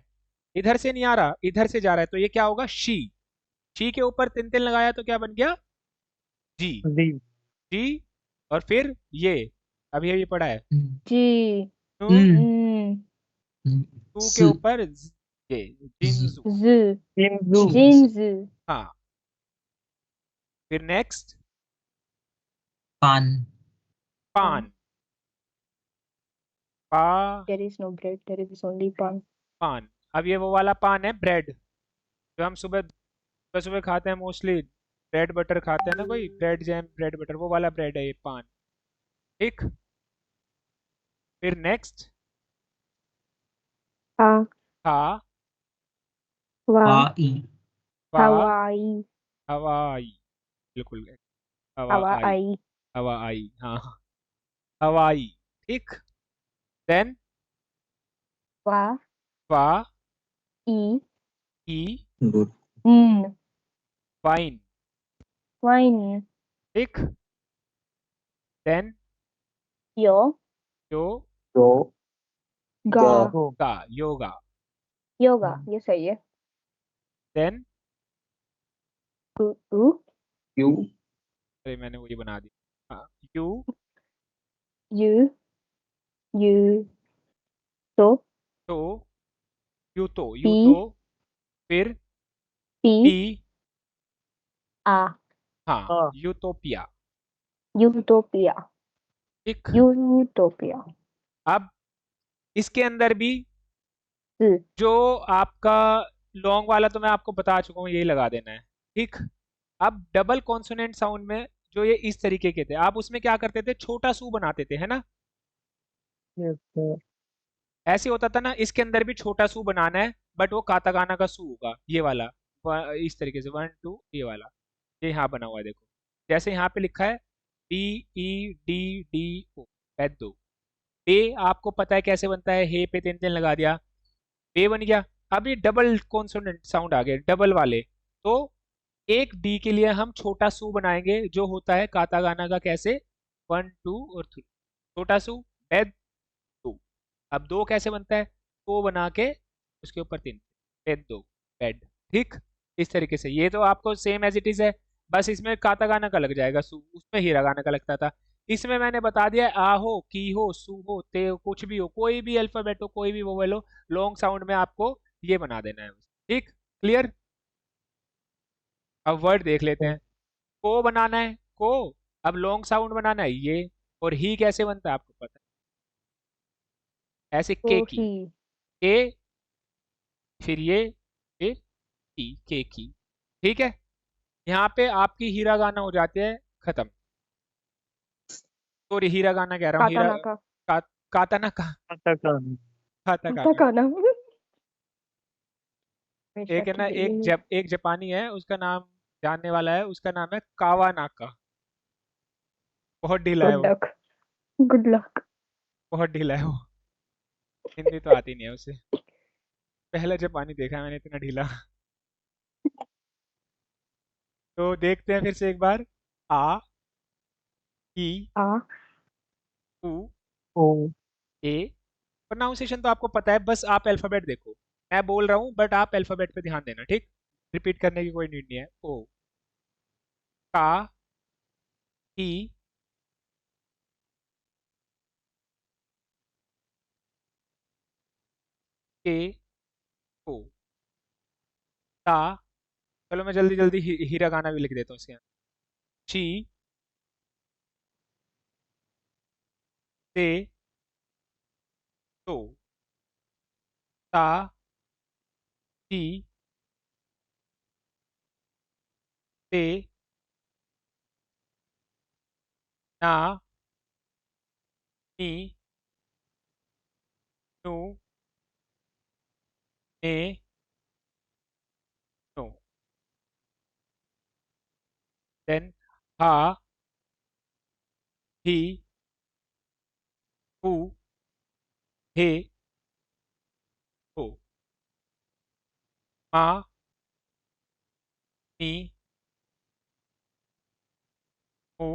इधर से नहीं आ रहा, इधर से जा रहा है, तो ये क्या होगा, शी के ऊपर तिन तिन लगाया तो क्या बन गया, जी। जी जी, और फिर ये अभी अभी पढ़ा है, जी टू टू के स ऊपर ये जिनजू। ज इंजू जिन्स हाँ, फिर नेक्स्ट पान पान, पा there is no bread, there is only pan. पान। अब ये वो वाला पान है ब्रेड, जो हम सुबह सुबह सुबह खाते हैं मोस्टली, ब्रेड बटर खाते हैं ना कोई, ब्रेड जैम ब्रेड बटर, वो वाला ब्रेड है ये पान। ठीक, फिर नेक्स्ट हा था, वा पाई वा हवाई हवाई, बिल्कुल हवा हवा आई, आई हवा आई, हाँ हवाई। ठीक, देन वा वा ई ई गुड न वाइन, वाइन, ठीक। देन यो, यो यो गा, गा गो गा योगा। योगा, ये सही है। देन उ, उ, यू अरे मैंने वही बना दिया। हाँ, यू यू, यू, तो, तो यू पी, तो फिर पी, पी। आ, हाँ, आ यूटोपिया। यूटोपिया, ठीक। यूटोपिया। अब इसके अंदर भी ल, जो आपका लॉन्ग वाला तो मैं आपको बता चुका हूँ, यही लगा देना है। ठीक। अब डबल कॉन्सोनेंट साउंड में जो ये इस तरीके के थे, आप उसमें क्या करते थे, छोटा सू बनाते थे, है ना। यस सर ऐसे होता था ना, इसके अंदर भी छोटा सू बनाना है, बट वो कातागाना का सू होगा, ये वाला। इस तरीके से 1 2 ये वाला, ये यहाँ बना हुआ है देखो। जैसे यहाँ पे लिखा है BEDDO, बेदो। बे आपको पता है कैसे बनता है, हे पे तीन तीन लगा दिया, बे बन गया। अब ये डबल कॉन्सोनेंट साउंड आ गए, डबल वाले। तो एक डी के लिए हम छोटा सू बनाएंगे, जो होता है कातागाना का कैसे, 1 2 और 3, छोटा सू, बेद, दो। अब दो कैसे बनता है, दो बना के उसके ऊपर तीन, बेद दो, बेड। ठीक। इस तरीके से ये तो आपको सेम एज इट इज है, बस इसमें कातागाना का लग जाएगा सू, उसमें हीरागाना का लगता था। इसमें मैंने बता दिया, आ हो, की हो, सू हो, ते हो, कुछ भी हो, कोई भी अल्फाबेट हो, कोई भी वोवेल हो, लॉन्ग साउंड में आपको ये बना देना है। ठीक, क्लियर। अब वर्ड देख लेते हैं। को बनाना है, को। अब लॉन्ग साउंड बनाना है ये। और ही कैसे बनता है आपको पता है, ऐसे के की, कोही, के, फिर ये, फिर के की। ठीक है। यहाँ पे आपकी हीरा गाना हो जाते हैं खत्म। सॉरी, हीरा गाना कह रहा हूँ, हीरा कातानाका, का, काताना का, काताकाना खाता काताकाना। एक है ना, एक जापानी है, उसका नाम जानने वाला है, उसका नाम है कावानाका। बहुत ढीला है गुड वो, लक, गुड लक। बहुत ढीला है वो। हिंदी तो आती नहीं है उसे, पहला जापानी देखा है मैंने इतना ढीला। तो देखते हैं फिर से एक बार। आ, ई, आ, उ, ओ ए। प्रोनाउंसिएशन तो आपको पता है, बस आप अल्फाबेट देखो। मैं बोल रहा हूँ बट आप अल्फाबेट पे ध्यान देना, ठीक। रिपीट करने की कोई नीड नहीं है। ओ, का, ई, के, ओ, ता। चलो मैं जल्दी जल्दी हीरा गाना भी लिख देता हूँ इसके अंदर। ची, से, तो, ता, ची, ते, ना, नी, नु, ने, नो। देन हा, ही, हु, हे, हो। मा, मी, मू,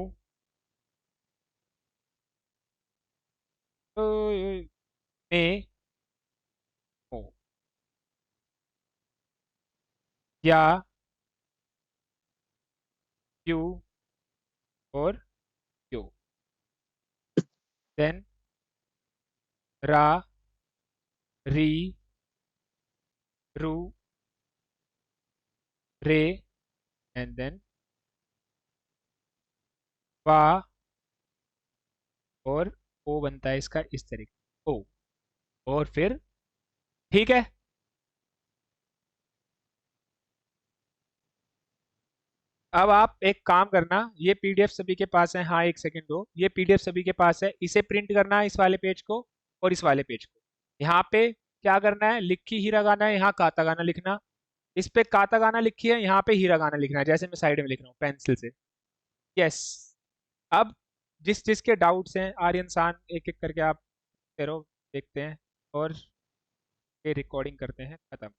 मे, हो। या, यू और यो। देन रा, री, रू, रे, एंड देन वा। और ओ बनता है इसका इस तरीके, ओ। और फिर, ठीक है। अब आप एक काम करना, ये पीडीएफ सभी के पास है, हाँ एक सेकंड दो, ये पीडीएफ सभी के पास है, इसे प्रिंट करना, इस वाले पेज को और इस वाले पेज को। यहाँ पे क्या करना है, लिखी हीरा गाना है, यहाँ काता गाना लिखना। इस पे काता गाना लिखी है, यहाँ पे हीरा गाना लिखना है, जैसे मैं साइड में लिख रहा हूँ पेंसिल से। यस। अब जिस जिसके डाउट्स हैं, आर्यन सान, एक एक करके आप करो, देखते हैं और ये रिकॉर्डिंग करते हैं, खत्म।